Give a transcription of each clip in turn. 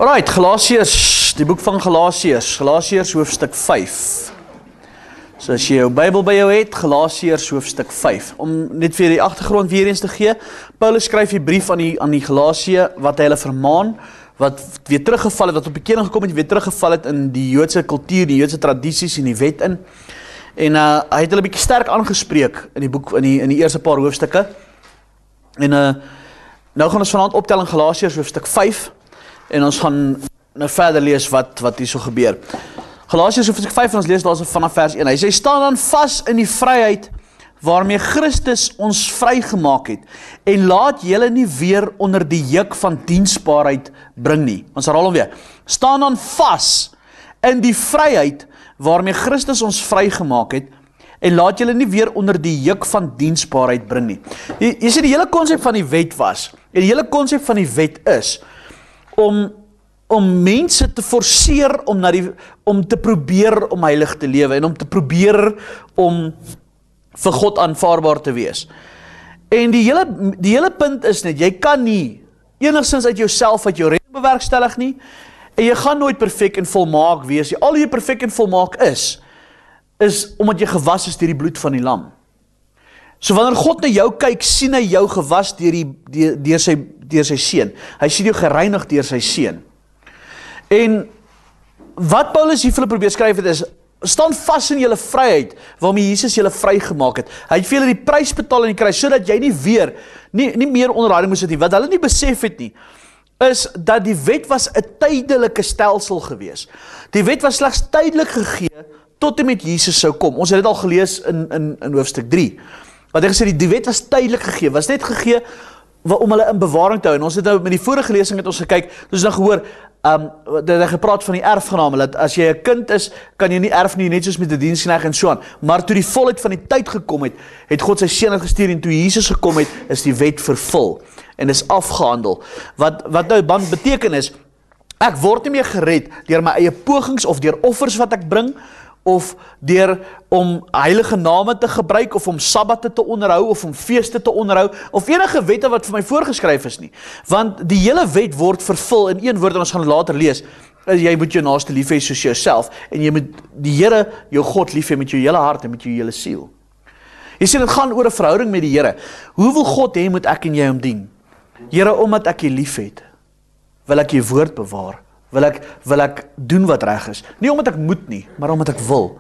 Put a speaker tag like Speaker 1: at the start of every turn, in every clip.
Speaker 1: Alright, Galasiërs, die boek van Galasiërs hoofstuk 5. So as jy jou Bybel by jou het, Galasiërs hoofstuk 5. Om net vir die agtergrond weer eens te gee, Paulus skryf die brief aan die Galasië, wat hy hulle vermaan, wat weer teruggeval het, wat op bekering gekom het, weer teruggeval het in die Joodse kultuur, die Joodse tradisies en die wet in. En hy het hulle bietjie sterk aangespreek in die boek, in die eerste paar hoofstukke. En nou gaan ons vanaand optel in Galasiërs hoofstuk 5. En ons gaan nou verder lees wat hier so gebeur. Galasiërs hoofstuk 5 en ons lees daar vanaf vers 1. Hy sê, staan dan vas in die vryheid waarmee Christus ons vrygemaak het en laat julle nie weer onder die juk van diensbaarheid bring nie. Ons herhaal hom weer. Staan dan vas in die vryheid waarmee Christus ons vrygemaak het en laat julle nie weer onder die juk van diensbaarheid bring nie. Jy sê die hele konsep van die wet was, en die hele konsep van die wet is om mense te forceer om te probeer om heilig te lewe en om te probeer om vir God aanvaarbaar te wees. En die hele punt is net, jy kan nie enigstens uit jouself uit jou redding bewerkstellig nie, en jy gaan nooit perfek en volmaak wees. Al jy perfek en volmaak is omdat jy gewas is deur die bloed van die lam. So wanneer God na jou kyk, sien hy jou gewas deur sy seun. Hy sien jou gereinig deur sy seun. En wat Paulus hier vir hulle probeer skryf het is, staan vas in julle vryheid, waarmee Jesus julle vrygemaak het. Hy het vir julle die prys betaal in die kruis, sodat jy nie meer onder daardie moes sit nie. Wat hulle nie besef het nie, is dat die wet was 'n tydelike stelsel gewees. Die wet was slegs tydelik gegee, tot en met Jesus sou kom. Ons het dit al gelees in hoofstuk 3. Wat hy gesê, die wet was tydelik gegee, was net gegee om hulle in bewaring te hou. En ons het nou met die vorige lesing het ons gekyk, ons nou gehoor, dat hy gepraat van die erfgename, dat as jy 'n kind is, kan jy nie erf nie, net soos met 'n diensknegt en so aan. Maar toe die volheid van die tyd gekom het God sy seun gestuur, en toe Jesus gekom het, is die wet vervul, en is afgehandel. Wat nou dan beteken is, ek word nie meer gered deur my eie pogings, of deur offers wat ek bring, of deur om heilige name te gebruik, of om sabbatte te onderhou, of om feeste te onderhou, of enige wette wat vir my voorgeskryf is nie. Want die hele wet word vervul in een woord, en ons gaan later lees, jy moet jou naaste lief hê soos jouself, en jy moet die Here, jou God lief hê met jou hele hart en met jou hele siel. Jy sê, dit gaan oor 'n verhouding met die Here. Hoe wil God hê moet ek en jy hom dien? Here, omdat ek jy lief het, wil ek jy woord bewaar. Wil ek doen wat reg is. Nie omdat ek moet nie, maar omdat ek wil.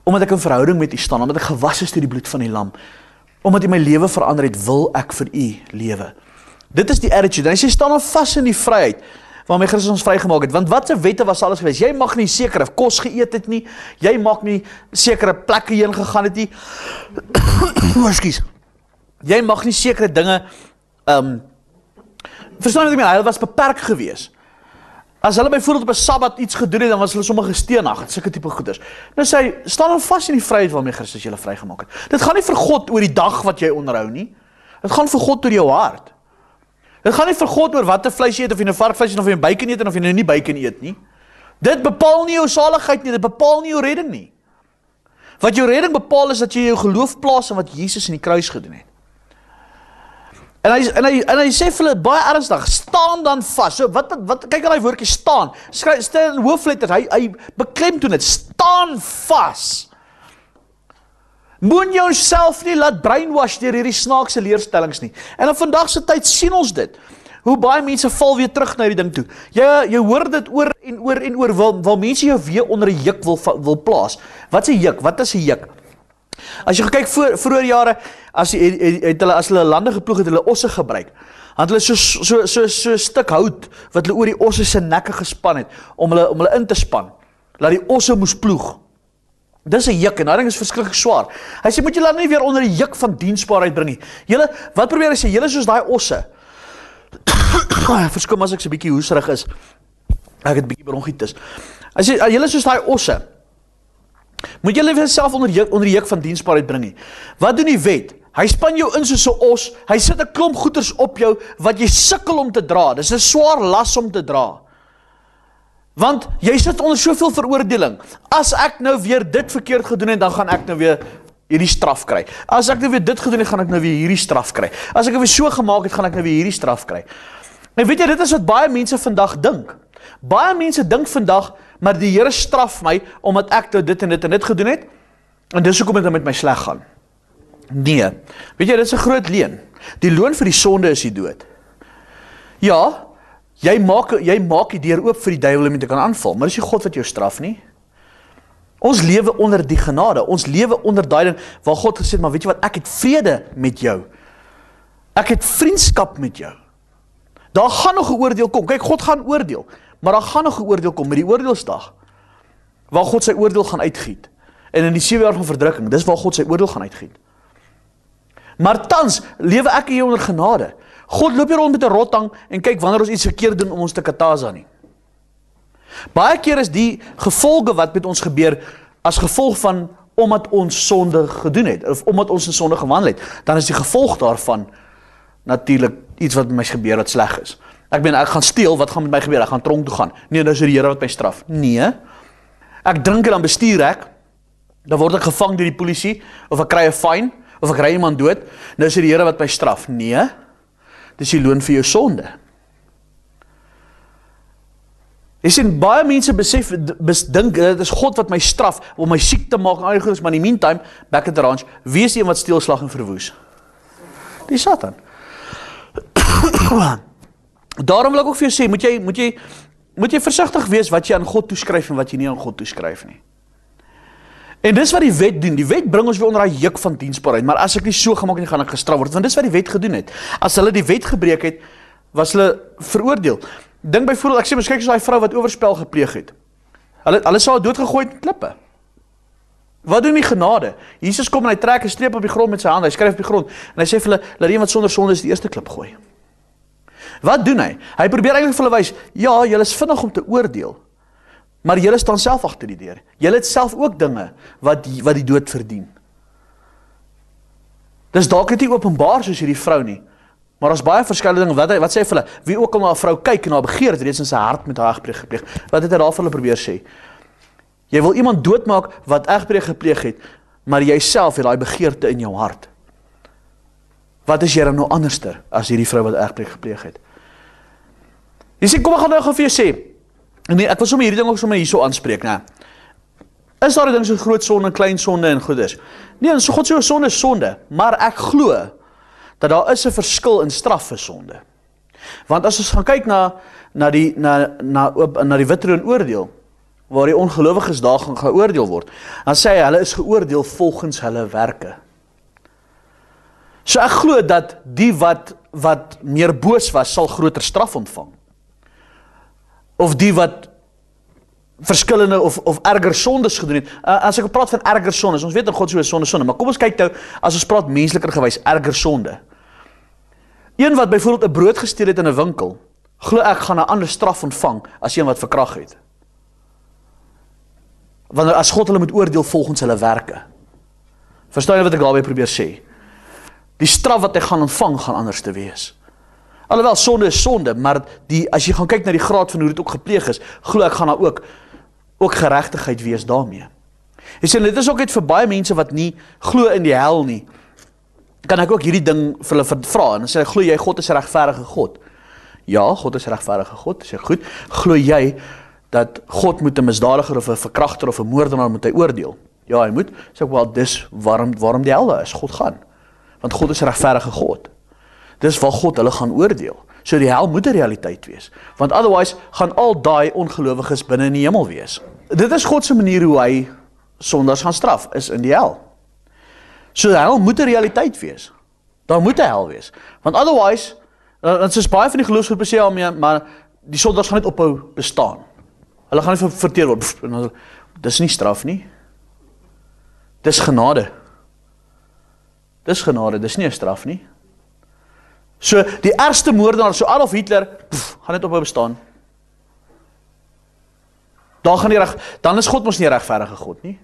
Speaker 1: Omdat ek in verhouding met u staan, omdat ek gewas is deur die bloed van die lam. Omdat u my lewe verander het, wil ek vir u lewe. Dit is die attitude. En hy sê, staan dan vas in die vryheid, waarmee Christus ons vrygemaak het. Want wat se wette was alles geweest? Jy mag nie sekere kos geëet het nie, jy mag nie sekere plekke heen gegaan het nie. Ekskuus. Jy mag nie sekere dinge, verstaan wat ek meen, hy was beperk geweest. As hulle byvoorbeeld op 'n Sabbat iets gedoen het, dan was hulle sommer gesteenig, sulke tipe goeders. Nou sê hy, staan dan vas in die vryheid waarmee Christus julle vrygemaak het. Dit gaan nie vir God oor die dag wat jy onderhou nie. Dit gaan vir God oor jou hart. Dit gaan nie vir God oor wat 'n vleis jy eet, of jy nou varkvleis eet, of jy 'n bacon eet, of jy nou nie bacon eet nie. Dit bepaal nie jou saligheid nie, dit bepaal nie jou redding nie. Wat jou redding bepaal is dat jy jou geloof plaas in wat Jesus in die kruis gedoen het. En hy sê vir hulle baie ernstig, staan dan vas. So wat kyk aan daai woordjie staan. Staan in hoofletters, hy beklemtoon dit, staan vas. Moen jouself nie laat brainwash deur hierdie snaakse leerstellings nie. En in vandag se tyd sien ons dit. Hoe baie mense val weer terug na die ding toe. Jy hoor dit oor en oor, wil mense jou weer onder 'n juk wil plaas. Wat is 'n juk? Wat is 'n juk? As jy kyk vroeër jare, as hulle lande geploeg het, hulle osse gebruik. Het hulle so 'n stuk hout wat hulle oor die osse se nekke gespan het om hulle in te span. Laat die osse moes ploeg. Dis 'n juk en daai ding is verskriklik swaar. Hy sê moet julle nie weer onder die juk van diensbaarheid bring nie. Julle wat probeer hy sê, julle soos daai osse. Verskom as ek so 'n bietjie hoesterig is. Ek het 'n bietjie bronchitis. Hy sê julle soos daai osse. Moet julle jouself onder die juk van diensbaarheid bring nie. Wat doen die wet? Hy span jou in soos 'n os, hy sit 'n klomp goeders op jou, wat jy sukkel om te dra. Dis 'n swaar las om te dra. Want jy sit onder soveel veroordeling. As ek nou weer dit verkeerd gedoen het, dan gaan ek nou weer hierdie straf kry. As ek nou weer dit gedoen het, gaan ek nou weer hierdie straf kry. As ek weer so gemaak het, gaan ek nou weer hierdie straf kry. En weet jy, dit is wat baie mense vandag dink. Baie mense dink vandag, maar die Here straf my, omdat ek dit en dit en dit gedoen het, en dis hoekom dit met my sleg gaan. Nee, weet jy, dit is 'n groot leuen. Die loon vir die sonde is die dood. Ja, jy maak die deur oop vir die duiwel om te kan aanval, maar dis nie God wat jou straf nie. Ons lewe onder die genade, ons lewe onder daai ding, waar God gesê het, maar weet jy wat, ek het vrede met jou. Ek het vriendskap met jou. Daar gaan nog 'n oordeel kom. Kyk, God gaan oordeel, maar daar gaan nog 'n oordeel kom met die oordeelsdag, waar God sy oordeel gaan uitgiet. En in die 7 jaar van verdrukking, dis waar God sy oordeel gaan uitgiet. Maar tans lewe ek hier onder genade. God loop hier rond met 'n rotang en kyk wanneer ons iets verkeerd doen om ons te kataza nie. Baie keer is die gevolge wat met ons gebeur as gevolg van omdat ons sonde gedoen het of omdat ons in sonde gewandel het, dan is die gevolg daarvan natuurlik iets wat met my gebeur wat sleg is. Ek gaan steel, wat gaan met my gebeur? Ek gaan tronk toe gaan. Nee, nou is die Here wat my straf. Nee. Ek drink en dan bestuur ek, dan word ek gevang deur die polisie of ek kry 'n fyn of ek ry iemand dood. Nou is die Here wat my straf. Nee. Dis die loon vir jou sonde. Jy sien, baie mense dink, dit is God wat my straf, om my siek te maak, maar in die meantime, back at the ranch, wie is die een wat steel, slag en verwoes? Die Satan. Daarom wil ek ook vir jou sê, moet jy versigtig wees wat jy aan God toeskryf en wat jy nie aan God toeskryf nie. En dis wat die wet doen. Die wet bring ons weer onder daai juk van diensbaarheid, maar as ek nie so gemaak het, gaan ek gestraf word, want dis wat die wet gedoen het. As hulle die wet gebreek het, was hulle veroordeel. Dink byvoorbeeld, ek sê miskien so daai vrou wat oorspel gepleeg het. Hulle sou haar doodgegooi met klippe. Wat doen die genade? Jesus kom en hy trek 'n streep op die grond met sy hand, hy skryf op die grond en hy sê vir hulle, laat die wat sonder sonde is die eerste klip gooi. Wat doen hy? Hy probeer eintlik vir hulle wys, ja, julle is vinnig om te oordeel, maar julle staan self agter die deur. Julle het self ook dinge wat die dood verdien. Dis dalk net nie openbaar soos hierdie vrou nie, maar as baie verskillende dinge, wat sê vir hulle, wie ook al na 'n vrou kyk en haar begeer het reeds in sy hart met haar egbreek gepleeg, wat het hy daar vir hulle probeer sê? Jy wil iemand doodmaak wat egbreek gepleeg het, maar jy self het daai begeerte in jou hart. Wat is jy dan nou anderster as hierdie vrou wat egbreek gepleeg het? Jy sê, kom ek gaan nou vir jou sê, nee, ek wil sommer hierdie ding ook sommer hierso aanspreek, né? Is daar 'n ding so groot sonde en klein sonde en goeders? Nee, so God sê sonde is sonde, maar ek glo dat daar is 'n verskil in straf vir sonde. Want as ons gaan kyk na die wit troon oordeel, waar die ongelowiges daar gaan geoordeel word, dan sê hy, hulle is geoordeel volgens hulle werke. So ek glo dat die wat meer boos was, sal groter straf ontvang. Of die wat verskillende of erger sondes gedoen het. As ek praat van erger sondes, ons weet in God so is sonde, maar kom ons kyk nou, as ons praat mensliker gewys, erger sonde. Een wat byvoorbeeld 'n brood gesteel het in 'n winkel, glo ek gaan 'n ander straf ontvang as een wat verkrag het. Wanneer as God hulle moet oordeel volgens hulle werke. Verstaan jy wat ek daarmee probeer sê? Die straf wat hy gaan ontvang, gaan anders te wees. Alhoewel, sonde is sonde, maar as jy gaan kyk na die graad van hoe dit ook gepleeg is, glo ek gaan daar ook geregtigheid wees daarmee. Jy sê, dit is ook net vir baie mense wat nie glo in die hel nie, kan ek ook hierdie ding vir hulle vra, en dan sê, glo jy God is 'n regverdige God? Ja, God is 'n regverdige God, sê goed. Glo jy dat God moet 'n misdadiger of 'n verkragter of 'n moordenaar moet hy oordeel? Ja, hy moet. Sê ek, wel, dis waarom die hel daar is, God gaan. Want God is 'n regverdige God. Dis waar God hulle gaan oordeel. So die hel moet 'n realiteit wees. Want otherwise gaan al daai ongelowiges binne in die hemel wees. Dit is God se manier hoe hy sondaars gaan straf, is in die hel. So die hel moet 'n realiteit wees. Daar moet 'n hel wees. Want otherwise, dan is baie van die geloofsgroepe sê al mee, maar die sondaars gaan net ophou bestaan. Hulle gaan nie verteer word. Dis nie straf nie. Dis genade. Dis genade, dis nie 'n straf nie. So die ergste moordenaar, so Adolf Hitler, gaan net ophou bestaan. Dan is God mos nie 'n regverdige God nie.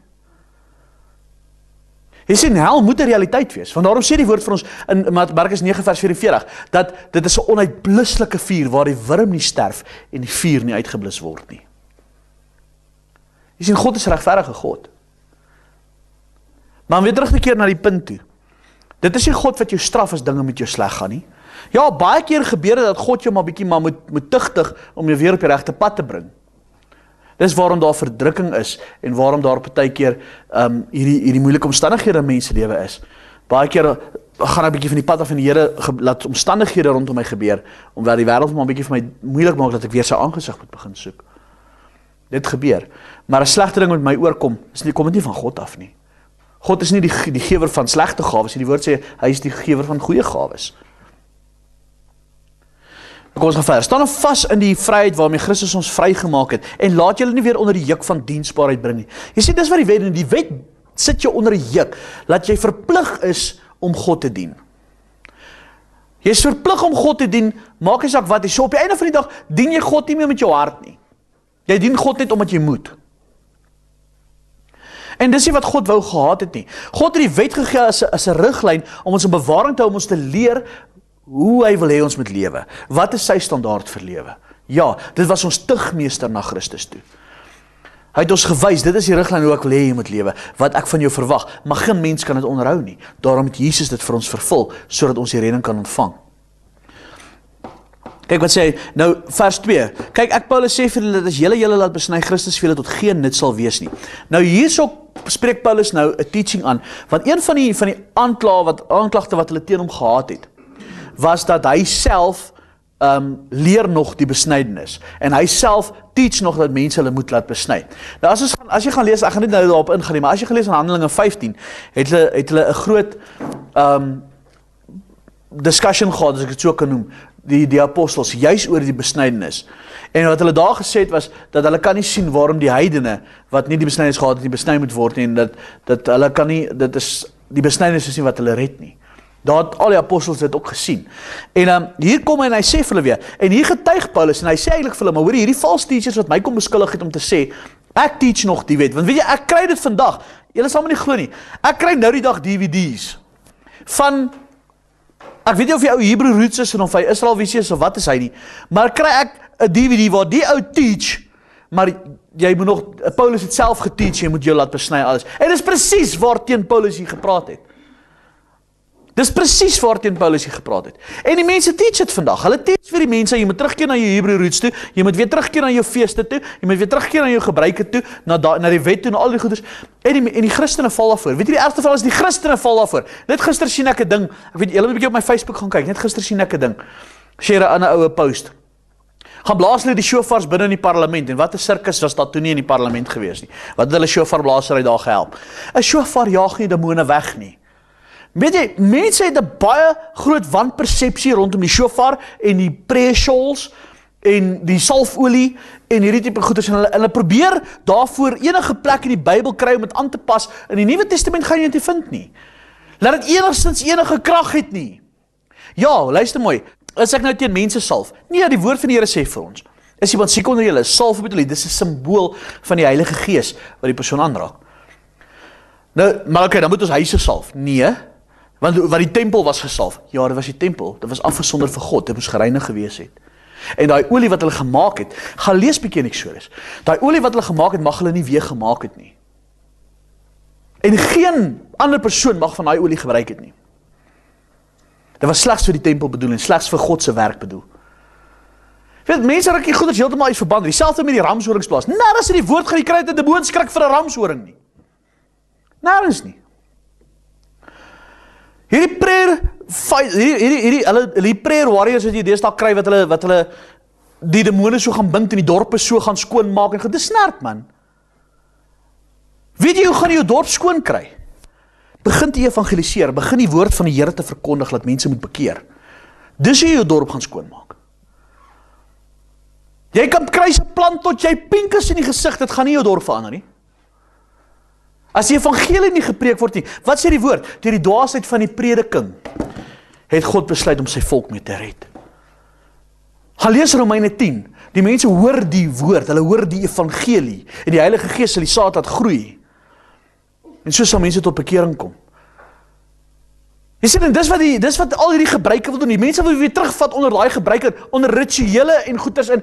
Speaker 1: Jy sien, hel moet 'n realiteit wees, want daarom sê die woord vir ons in Markus 9 vers 44, dat dit is 'n onuitblusselike vuur, waar die wurm nie sterf, en die vuur nie uitgeblus word nie. Jy sien, God is 'n regverdige God. Maar weer terug 'n keer na die punt toe. Dit is nie God wat jou straf as dinge met jou sleg gaan nie. Ja, baie keer gebeur dit dat God jou maar bietjie moet tugtig om jou weer op die regte pad te bring. Dis waarom daar verdrukking is en waarom daar partykeer hierdie moeilike omstandighede in mense lewe is. Baie keer gaan ek bietjie van die pad af en die Here laat omstandighede rondom my gebeur, omdat die wêreld maar 'n bietjie vir my moeilik maak dat ek weer sy aangesig moet begin soek. Dit gebeur. Maar 'n slegte ding met my oorkom, kom dit nie van God af nie. God is nie die gewer van slegte gawes nie. Die woord sê hy is die gewer van goeie gawes. Kom ons gaan verder. Staan vas in die vryheid waarmee Christus ons vrygemaak het en laat julle nie weer onder die juk van diensbaarheid bring nie. Jy sien, dis wat die wet doen. Die wet sit jou onder 'n juk, laat jy verplig is om God te dien. Jy is verplig om God te dien, maak nie saak wat, so op die einde van die dag dien jy God nie meer met jou hart nie. Jy dien God net omdat jy moet. En dis nie wat God wou gehad het nie. God het die wet gegee as 'n riglyn om ons in bewaring te hou, om ons te leer hoe hy wil hê ons moet lewe. Wat is sy standaard vir lewe? Ja, dit was ons tugmeester na Christus toe. Hy het ons gewys, dit is die riglyn hoe ek wil hê jy moet lewe, wat ek van jou verwag, maar geen mens kan dit onderhou nie. Daarom het Jesus dit vir ons vervul, sodat ons die redding kan ontvang. Kyk wat sê hy, nou vers 2, kyk ek Paulus sê vir julle, dat as julle laat besny, Christus vir julle tot geen nut sal wees nie. Nou hierso spreek Paulus nou 'n teaching aan, want een van die aanklagte wat hulle teen hom gehad het, was dat hy self leer nog die besnydenis, en hy self teach nog dat mense hulle moet laat besny. Nou as jy gaan lees, ek gaan nie nou daarop ingaan nie, maar as jy gaan lees in Handelinge 15, het hulle 'n groot discussion gehad, as ek dit so kan noem, die apostels, juis oor die besnydenis. En wat hulle daar gesê het was, dat hulle kan nie sien waarom die heidene, wat nie die besnydenis gehad het, nie besny moet word nie, en dat hulle kan nie, die besnydenis is nie wat hulle red nie. Daar het al die apostels dit ook gesien. En hier kom hy en hy sê vir hulle weer, en hier getuig Paulus, en hy sê eintlik vir hulle, maar hoor hierdie false teachers wat my kom beskuldig het om te sê, ek teach nog die wet, want weet jy, ek kry dit vandag, julle sal my nie glo nie, ek kry nou die dag DVD's, van, ek weet nie of die ou Hebrew roots is, en of hy Israel visie is, of wat is hy nie, maar kry ek 'n DVD waar die ou teach, maar jy moet nog, Paulus het self geteach, jy moet jou laat besny alles, en dis presies waar teen Paulus hier gepraat het. Dis presies waarteen Paulus hier gepraat het. En die mense teach dit vandag. Hulle teach vir die mense, jy moet terugkeer na jou Hebrew roots toe, jy moet weer terugkeer na jou feeste toe, jy moet weer terugkeer na jou gebruike toe, na die wet toe, na al die goeders. En die Christene val daarvoor. Weet jy, die ergste val is die Christene val daarvoor. Net gister sien ek 'n ding, ek weet, julle moet 'n bietjie op my Facebook gaan kyk, net gister sien ek 'n ding. Share 'n ander oue post. Gaan blaas hulle die shofars binne in die parlement, en wat 'n sirkus was dat toe nie in die parlement gewees nie. Wat het hulle shofarblasery daar gehelp? 'n Shofar jaag nie demone weg nie. Weet jy, mense het 'n baie groot wanpersepsie rondom die shofar en die prayer shawls en die salfolie en hierdie tipe goeders, en hulle probeer daarvoor enige plek in die Bybel kry om dit aan te pas. In die Nuwe Testament gaan jy dit nie vind nie. Laat dit enigstens enige krag het nie. Ja, luister mooi, as ek nou teen mense salf, nee, die woord van die Here sê vir ons, is iemand siek onder julle, salf op julle, dis 'n simbool van die Heilige Gees wat die persoon aanraak. Nou, maar okay, dan moet ons huise salf. Nee, want die tempel was gesalf. Ja, dit was die tempel. Dit was afgesonder vir God. Dit moes gereinig gewees het. En daai olie wat hulle gemaak het, gaan lees bietjie in Eksodus. Daai olie wat hulle gemaak het, mag hulle nie weer gemaak het nie. En geen ander persoon mag van daai olie gebruik het nie. Dit was slegs vir die tempel bedoel en slegs vir God se werk bedoel. Weet, mense raak hier goeders heeltemal uit verband. Dieselfde met die ramshoringsplaas. Nêrens in die woord gaan jy kry dat 'n demon skrik vir 'n ramshoring nie. Nêrens nie. Hierdie prayer prayer warriors wat jy deesdae kry, wat hulle die demone so gaan bind en die dorpe so gaan skoonmaak, en dis snert, man. Weet jy hoe gaan jy jou dorp skoon kry? Begin te evangeliseer, begin die woord van die Here te verkondig, dat mense moet bekeer. Dis hoe jy jou dorp gaan skoonmaak. Jy kan kruise plant tot jy pink is in die gesig, dit gaan nie jou dorp verander nie. As die evangelie nie gepreek word nie, wat sê die woord? Deur die dwaasheid van die prediking het God besluit om sy volk mee te red. Gaan lees Romeine 10. Die mense hoor die woord, hulle hoor die evangelie, en die Heilige Gees sal die saad laat groei. En so sal mense tot bekering kom. Jy sien, en dis wat al hierdie gebruike wil doen. Die mense wil weer terugvat onder daai gebruike, onder rituele en goeders en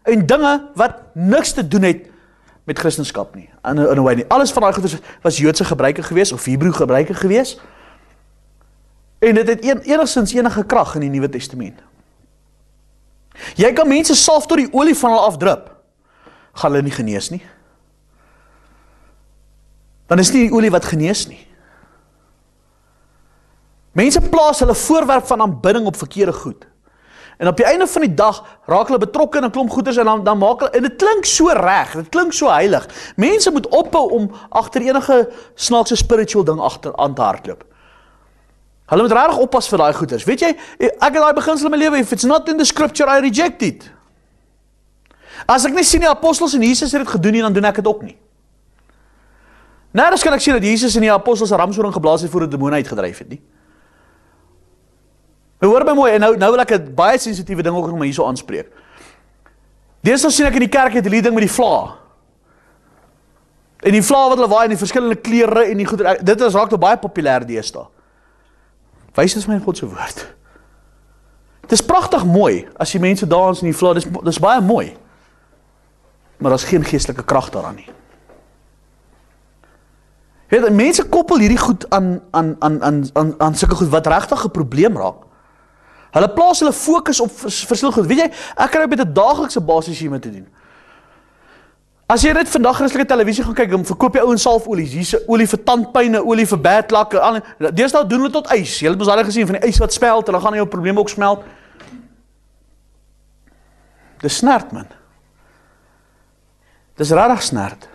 Speaker 1: dinge wat niks te doen het met Christendom nie. In 'n way nie. Alles van daai goeders was Joodse gebruike gewees of Hebreë gebruike gewees. En dit het enigstens enige krag in die Nuwe Testament. Jy kan mense salf tot die olie van hulle afdrup, gaan hulle nie genees nie. Dan is nie die olie wat genees nie. Mense plaas hulle voorwerp van aanbidding op verkeerde goed. En op die einde van die dag raak hulle betrokke in 'n klomp goeders en dan maak hulle, en dit klink so reg, dit klink so heilig. Mense moet ophou om agter enige snaakse spiritual ding aan te hardloop. Hulle moet regtig oppas vir daai goeders. Weet jy, ek het daai beginsel in my lewe, if it's not in the scripture, I reject it. As ek nie sien die apostels en Jesus het dit gedoen nie, dan doen ek dit ook nie. Nergens kan ek sien dat Jesus en die apostels 'n ramshoring geblaas het voor 'n demone uitgedryf het nie. Nou hoor my mooi, en nou wil ek 'n baie sensitiewe ding ook nog maar hierso aanspreek. Deesdae sien ek in die kerk het hierdie ding met die vla. En die vla wat hulle waai in die verskillende kleure en die goeie, dit is raak nou baie populêr deesdae. Wys dit my in God se woord. Dit is pragtig mooi as die mense dans in die vla, dis baie mooi. Maar daar's geen geestelike krag daaraan nie. Weet, mense koppel hierdie goed aan sulke goed wat regtig 'n probleem raak. Hulle plaas hulle fokus op verskillende goed. Weet jy, ek kry met 'n daaglikse basis hiermee te doen. As jy net vandag Christelike televisie gaan kyk, dan verkoop jy ouens salfolie, hier's olie vir tandpyn, olie vir bedlakke, deesdae doen hulle tot ys. Jy het mos al gesien van die ys wat smelt en dan gaan jou probleme ook smelt. Dis snert, man. Dis regtig snert.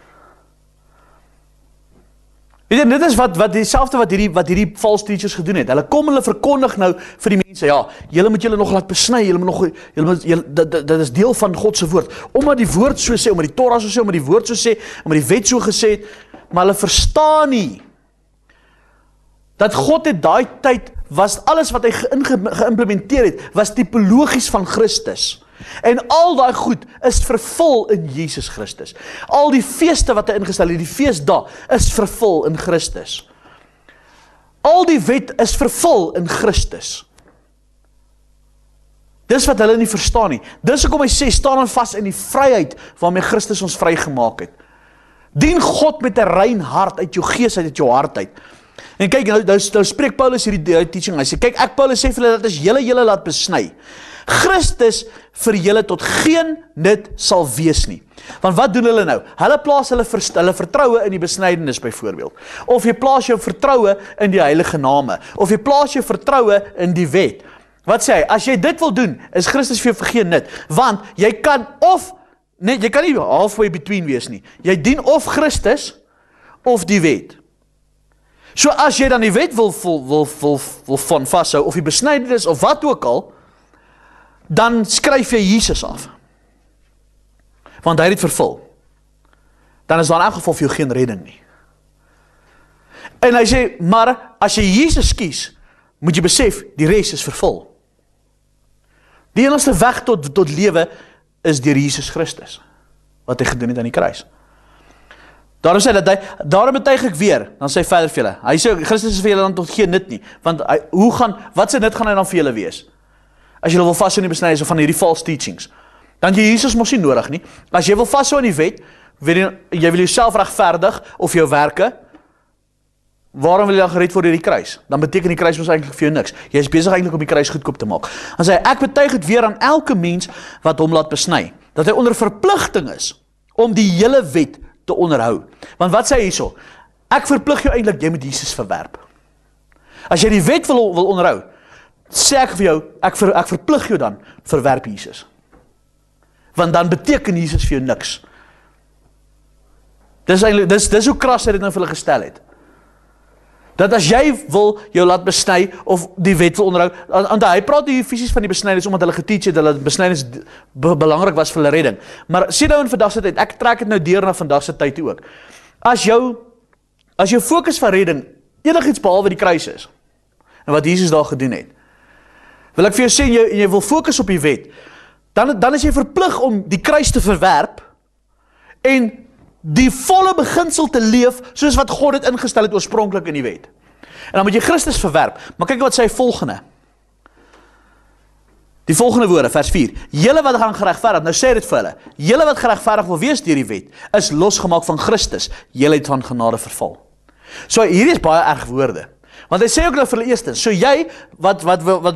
Speaker 1: Weet jy, dit is wat dieselfde wat hierdie false teachers gedoen het. Hulle verkondig nou vir die mense, ja, julle moet julle nog laat besny, dit is deel van God se woord. Omdat die woord so sê, omdat die Torah so sê, omdat die woord so sê, omdat die wet so gesê het, maar hulle verstaan nie dat God het daai tyd, was alles wat hy geïmplementeer het, was tipologies van Christus. En al daai goed is vervul in Jesus Christus. Al die feeste wat hy ingestel het, die feesdae, is vervul in Christus. Al die wet is vervul in Christus. Dis wat hulle nie verstaan nie. Dis hoekom hy sê, staan dan vas in die vryheid waarmee Christus ons vrygemaak het. Dien God met 'n rein hart, uit jou gees uit jou hart uit. En kyk, nou spreek Paulus hierdie teaching, hy sê, kyk, ek Paulus sê vir hulle, dat is julle laat besny. Christus vir julle tot geen nut sal wees nie. Want wat doen hulle nou? Hulle plaas hulle vertroue in die besnydenis byvoorbeeld. Of jy plaas jou vertroue in die heilige name. Of jy plaas jou vertroue in die wet. Wat sê hy? As jy dit wil doen, is Christus vir jou vir geen nut. Want jy kan jy kan nie halfway between wees nie. Jy dien of Christus of die wet. So as jy dan die wet wil van vashou, of die besnydenis of wat ook al, dan skryf jy Jesus af. Want hy het dit vervul. Dan is daar in elk geval vir jou geen redding nie. En hy sê, maar as jy Jesus kies, moet jy besef, die res is vervul. Die enigste weg tot lewe is deur Jesus Christus, wat hy gedoen het aan die kruis. Daarom betuig ek weer, dan sê hy verder vir julle, hy sê, Christus is vir julle dan tot geen nut nie, want wat se nut gaan hy dan vir julle wees? As jy wil vashou in die besnydenis of van hierdie false teachings, dan jy Jesus mos nie nodig nie. As jy wil vashou in die wet, jy wil jouself regverdig of jou werke, waarom wil jy dan gered word deur die kruis? Dan beteken die kruis mos eintlik vir jou niks. Jy is besig eintlik om die kruis goedkoop te maak. Dan sê hy, ek betuig dit weer aan elke mens wat hom laat besny, dat hy onder verpligting is om die hele wet te onderhou. Want wat sê hy hierso? Ek verplig jou eintlik, jy moet Jesus verwerp. As jy die wet wil onderhou, sê ek vir jou, ek verplig jou dan, verwerp Jesus. Want dan beteken Jesus vir jou niks. Dis hoe kras hy dit nou vir hulle gestel het. Dat as jy wil jou laat besny, of die wet wil onderhou, want hy praat hier fisies van die besnydenis, omdat hulle geteach het, dat besnydenis belangrik was vir hulle redding. Maar sien nou in vandag se tyd, ek trek dit nou deur na vandag se tyd toe ook. As jou fokus van redding enigiets behalwe die kruis is, en wat Jesus daar gedoen het, wil ek vir jou sê, en jy wil fokus op die wet, dan is jy verplig om die kruis te verwerp, en die volle beginsel te leef, soos wat God het ingestel het oorspronklik in die wet. En dan moet jy Christus verwerp, maar kyk wat sê volgende. Die volgende woorde, vers 4, julle wat gaan geregverdig, nou sê dit vir hulle, julle wat geregverdig wil wees deur die wet, is losgemaak van Christus, julle het van genade verval. So hier is baie erg woorde, Want hy sê ook nou vir hulle eerstens, so jy, wat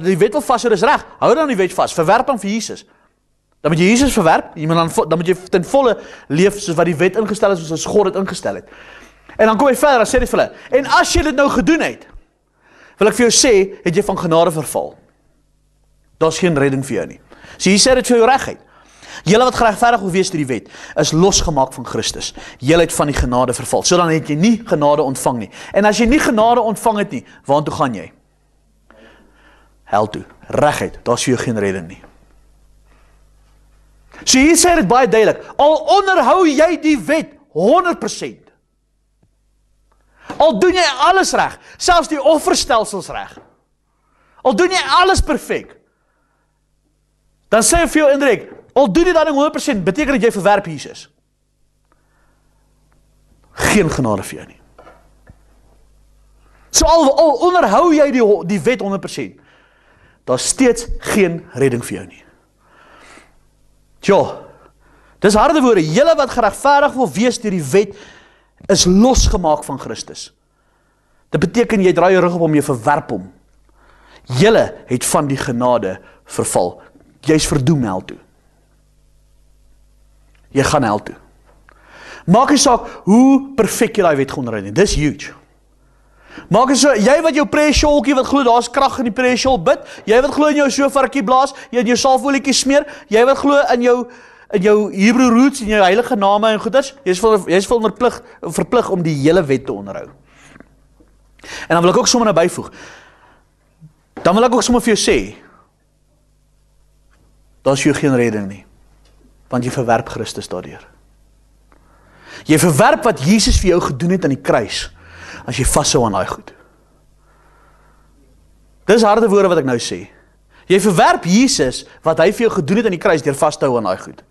Speaker 1: die wet wil vashou, is reg, hou dan die wet vas, verwerp dan vir Jesus. Dan moet jy Jesus verwerp, dan moet jy ten volle leef, soos wat die wet ingestel is, soos God het ingestel het. En dan kom hy verder, dan sê hy vir hulle, en as jy dit nou gedoen het, wil ek vir jou sê, het jy van genade verval. Daar is geen redding vir jou nie. So hier sê dit vir jou reguit. Julle wat geregverdig wil wees deur die wet, is losgemaak van Christus. Julle het van die genade verval. So dan het jy nie genade ontvang nie. En as jy nie genade ontvang het nie, waartoe gaan jy? Hel toe, reguit, daar is vir jou geen redding nie. So hier sê dit baie duidelik, al onderhou jy die wet 100%. Al doen jy alles reg, selfs die offerstelsels reg. Al doen jy alles perfek. Dan sê hy vir jou indirek, al doen jy dat ding 100%, beteken dat jy verwerp Jesus. Geen genade vir jou nie. So al onderhou jy die wet 100%, daar is steeds geen redding vir jou nie. Tja, dis harde woorde, julle wat geregverdig wil wees deur die wet, is losgemaak van Christus. Dit beteken, jy draai jou rug op hom, jy verwerp hom. Julle het van die genade verval. Jy is verdoem hel toe. Jy gaan hel toe. Maak nie saak hoe perfek jy daai wet geonderhou nie. Dis huge. Maak nie so, jy wat jou prayer shawlkie wat glo daar's krag in die prayer shawl bid, jy wat glo in jou sofartjie blaas, jy in jou salfolietjie smeer, jy wat glo in jou Hebrew roots en jou heilige name en goeders, jy is verplig om die hele wet te onderhou. En dan wil ek ook sommer nou byvoeg. Dan wil ek ook sommer vir jou sê, daar is jou geen redding nie, want jy verwerp Christus daardeur. Jy verwerp wat Jesus vir jou gedoen het aan die kruis, as jy vashou aan daai goed. Dis harde woorde wat ek nou sê. Jy verwerp Jesus, wat hy vir jou gedoen het aan die kruis, deur vas te hou aan daai goed.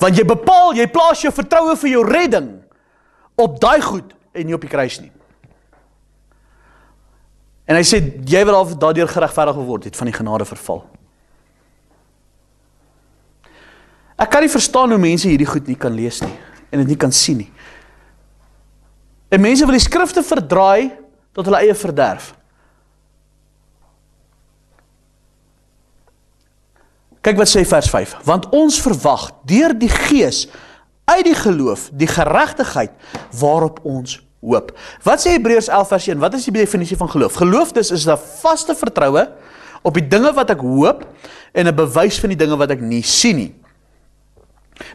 Speaker 1: Want jy plaas jou vertroue vir jou redding, op daai goed, en nie op die kruis nie. En hy sê, jy wat daardeur geregverdig wil word, het van die genade verval. Ek kan nie verstaan hoe mense hierdie goed nie kan lees nie, en dit nie kan sien nie. En mense wil die skrifte verdraai, tot hulle eie verderf. Kyk wat sê vers 5, want ons verwag, deur die Gees, uit die geloof, die geregtigheid, waarop ons hoop. Wat sê Hebreërs 11 vers 1, wat is die definisie van geloof? Geloof dus is 'n vaste vertroue, op die dinge wat ek hoop, en 'n bewys van die dinge wat ek nie sien nie.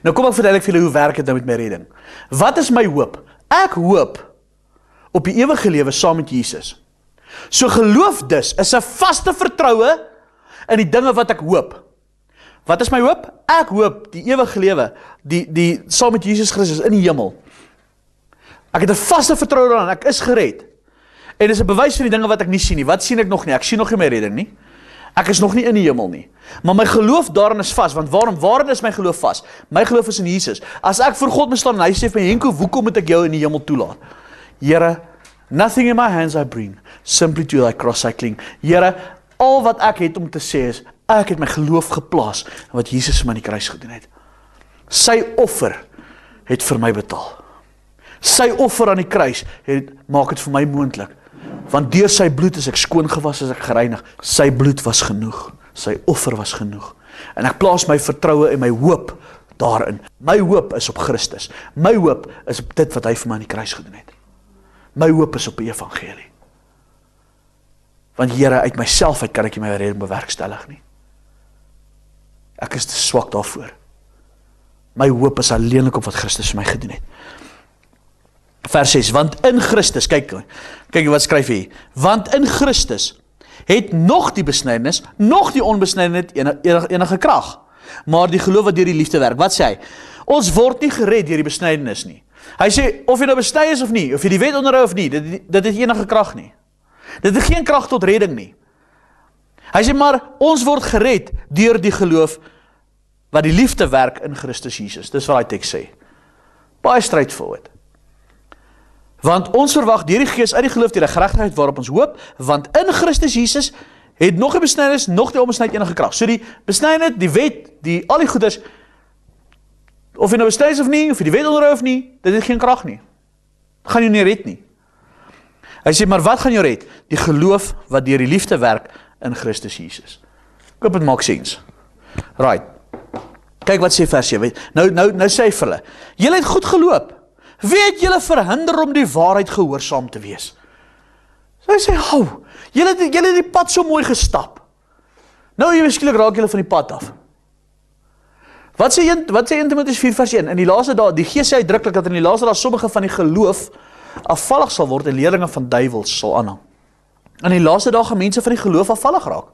Speaker 1: Nou kom ek verduidelik vir julle hoe werk dit nou met my redding. Wat is my hoop? Ek hoop op die ewige lewe saam met Jesus. So geloof dus is 'n vaste vertroue in die dinge wat ek hoop. Wat is my hoop? Ek hoop die ewige lewe, die saam met Jesus Christus in die hemel. Ek het 'n vaste vertroue daarin, ek is gered. En dis 'n bewys van die dinge wat ek nie sien nie. Wat sien ek nog nie? Ek sien nog nie my redding nie. Ek is nog nie in die hemel nie. Maar my geloof daarin is vas, want waarin is my geloof vas? My geloof is in Jesus. As ek voor God moet staan en hy sê vir my, Henko, hoekom moet ek jou in die hemel toelaat? Here, nothing in my hands I bring, simply to thy cross I cling. Here, al wat ek het om te sê is, ek het my geloof geplaas in wat Jesus vir my in die kruis gedoen het. Sy offer het vir my betaal. Sy offer aan die kruis maak dit vir my moontlik. Want deur sy bloed is ek skoon gewas, is ek gereinig. Sy bloed was genoeg. Sy offer was genoeg. En ek plaas my vertroue en my hoop daarin. My hoop is op Christus. My hoop is op dit wat hy vir my aan die kruis gedoen het. My hoop is op die evangelie. Want Here, uit myself uit kan ek nie my redding bewerkstellig nie. Ek is te swak daarvoor. My hoop is alleenlik op wat Christus vir my gedoen het. Vers 6, want in Christus, kyk wat skryf hier, want in Christus het nog die besnydenis, nog die onbesnydenis enige krag, maar die geloof wat deur die liefde werk. Wat sê hy? Ons word nie gered deur die besnydenis nie. Hy sê, of jy nou besny is of nie, of jy die wet onderhou of nie, dit het enige krag nie. Dit het geen krag tot redding nie. Hy sê maar, ons word gered deur die geloof wat die liefde werk in Christus Jesus. Dis wat hy teks sê. Baie straightforward. Want ons verwag deur die Gees uit die geloof deur die geregtigheid waarop ons hoop, want in Christus Jesus het nog die besnydenis, nog die onbesnydenis enige krag. So die besnydenis, die wet, al die goeders, of jy nou besny is of nie, of jy die wet onderhou of nie, dit het geen krag nie. Gaan jou nie red nie. Hy sê, maar wat gaan jou red? Die geloof wat deur die liefde werk in Christus Jesus. Ek hoop dit maak sens. Right. Kyk wat sê vers 7. Nou sê hy vir hulle, julle het goed geloop. Wie het julle verhinder om die waarheid gehoorsaam te wees? So hy sê, julle het die pad so mooi gestap. Nou jy skielik raak julle van die pad af. Wat sê 1 Timoteus 4 vers 1? In die laaste dae, die Gees sê uitdruklik dat in die laaste dae sommige van die geloof afvallig sal word en leerlinge van duiwels sal aanhang. In die laaste dae gaan mense van die geloof afvallig raak.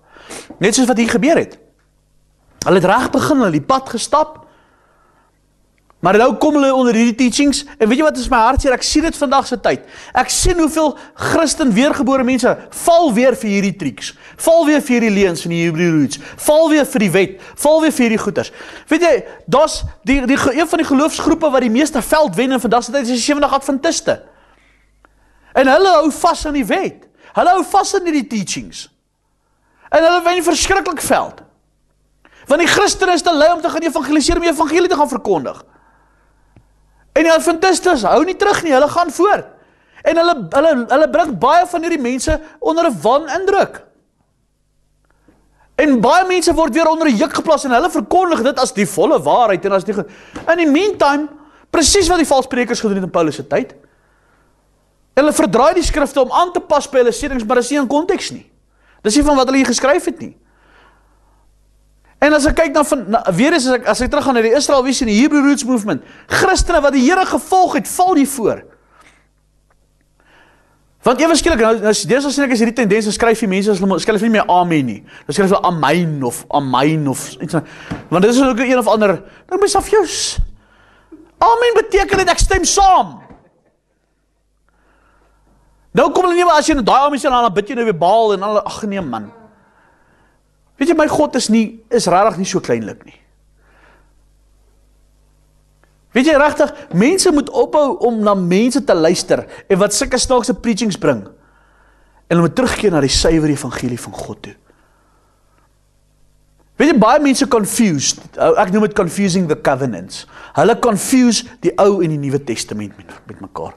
Speaker 1: Net soos wat hier gebeur het. Hulle het reg begin, hulle die pad gestap, maar nou kom hulle onder hierdie teachings, en weet jy wat is my hartseer, ek sien dit vandag se tyd, ek sien hoeveel Christen weergebore mense, val weer vir hierdie triks, val weer vir hierdie leuns van die Hebrew roots, val weer vir die wet, val weer vir hierdie goeters. Weet jy, daar's een van die geloofsgroepe wat die meeste veld wen in vandag se tyd, is die Sevendag Adventiste. En hulle hou vas aan die wet, hulle hou vas aan die teachings, en hulle wen verskriklik veld. Want die Christen is te lui om te gaan evangeliseer, om die evangelie te gaan verkondig. En die Adventistes hou nie terug nie, hulle gaan voort. En hulle bring baie van hierdie mense onder 'n wanindruk. En baie mense word weer onder 'n juk geplaas en hulle verkondig dit as die volle waarheid en as die in die meantime, presies wat die valsprekers gedoen het in Paulus se tyd. Hulle verdraai die skrifte om aan te pas by hulle sedings, maar dis nie in konteks nie. Dis nie van wat hulle hier geskryf het nie. En as ek kyk weer eens, as ek teruggaan na die Israel Vision, die Hebrew Roots Movement, Christene wat die Here gevolg het, val nie voor. Want ewe skielik, deesdae sien ek as hierdie tendens, skryf die mense, skryf nie meer amen nie. Dan skryf hulle amen of iets. Want dit is ook een of ander, dan myself, amen beteken dit, ek stem saam. Nou kom hulle nie, maar as jy nou daai amen sê, dan bid jy nou weer Baal, en hulle, ag nee man. Weet jy, my God is regtig nie so kleinlik nie. Weet jy, regtig, mense moet ophou om na mense te luister, en wat sulke snaakse preachings bring, en hulle moet terugkeer na die suiwer evangelie van God toe. Weet jy, baie mense confused, ek noem het confusing the covenants. Hulle confuse die Ou en die Nuwe Testament met mekaar.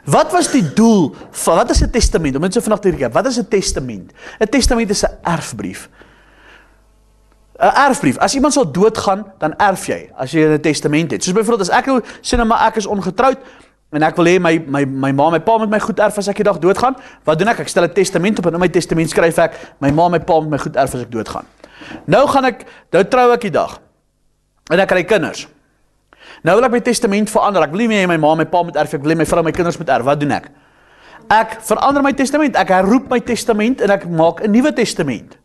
Speaker 1: Wat was die doel van, wat is 'n testament? Om mense vandag te kyk, wat is 'n testament? 'n Testament is 'n erfbrief. 'n Erfbrief, as iemand sal doodgaan, dan erf jy, as jy 'n testament het. Soos byvoorbeeld, as ek nou sê nou maar ek is ongetroud, en ek wil hê my ma, my pa met my goed erf as ek die dag doodgaan, wat doen ek? Ek stel 'n testament op, en in my testament skryf ek, my ma, my pa met my goed erf as ek doodgaan. Nou trou ek die dag, en ek kry kinders. Nou wil ek my testament verander, ek wil nie meer my ma, my pa moet erf, ek wil nie my vrou, my kinders moet erf, wat doen ek? Ek verander my testament, ek herroep my testament, en ek maak 'n nuwe testament.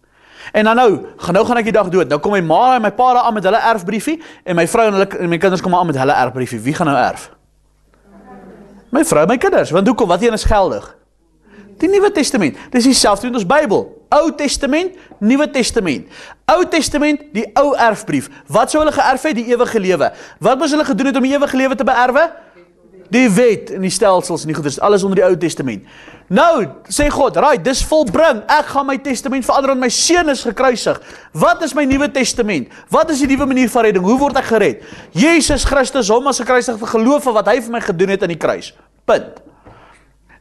Speaker 1: En dan nou gaan ek die dag dood, nou kom my ma en my pa daar aan met hulle erfbriefie, en my vrou en my kinders kom aan met hulle erfbriefie, wie gaan nou erf? My vrou en my kinders, want hoekom, wat een is geldig? Die Nuwe Testament, dis dieselfde met ons Bybel, Ou Testament, Nuwe Testament. Ou Testament, die ou erfbrief. Wat sou hulle geërf het? Die ewige lewe. Wat moes hulle gedoen het om die ewige lewe te beerwe? Die wet en die stelsels en die goeders, alles onder die Ou Testament. Nou, sê God, right, dis volbring, ek gaan my testament verander, want my seun is gekruisig. Wat is my Nuwe Testament? Wat is die nuwe manier van redding? Hoe word ek gered? Jesus Christus, hom as gekruisigde, geloof in wat hy vir my gedoen het aan die kruis. Punt.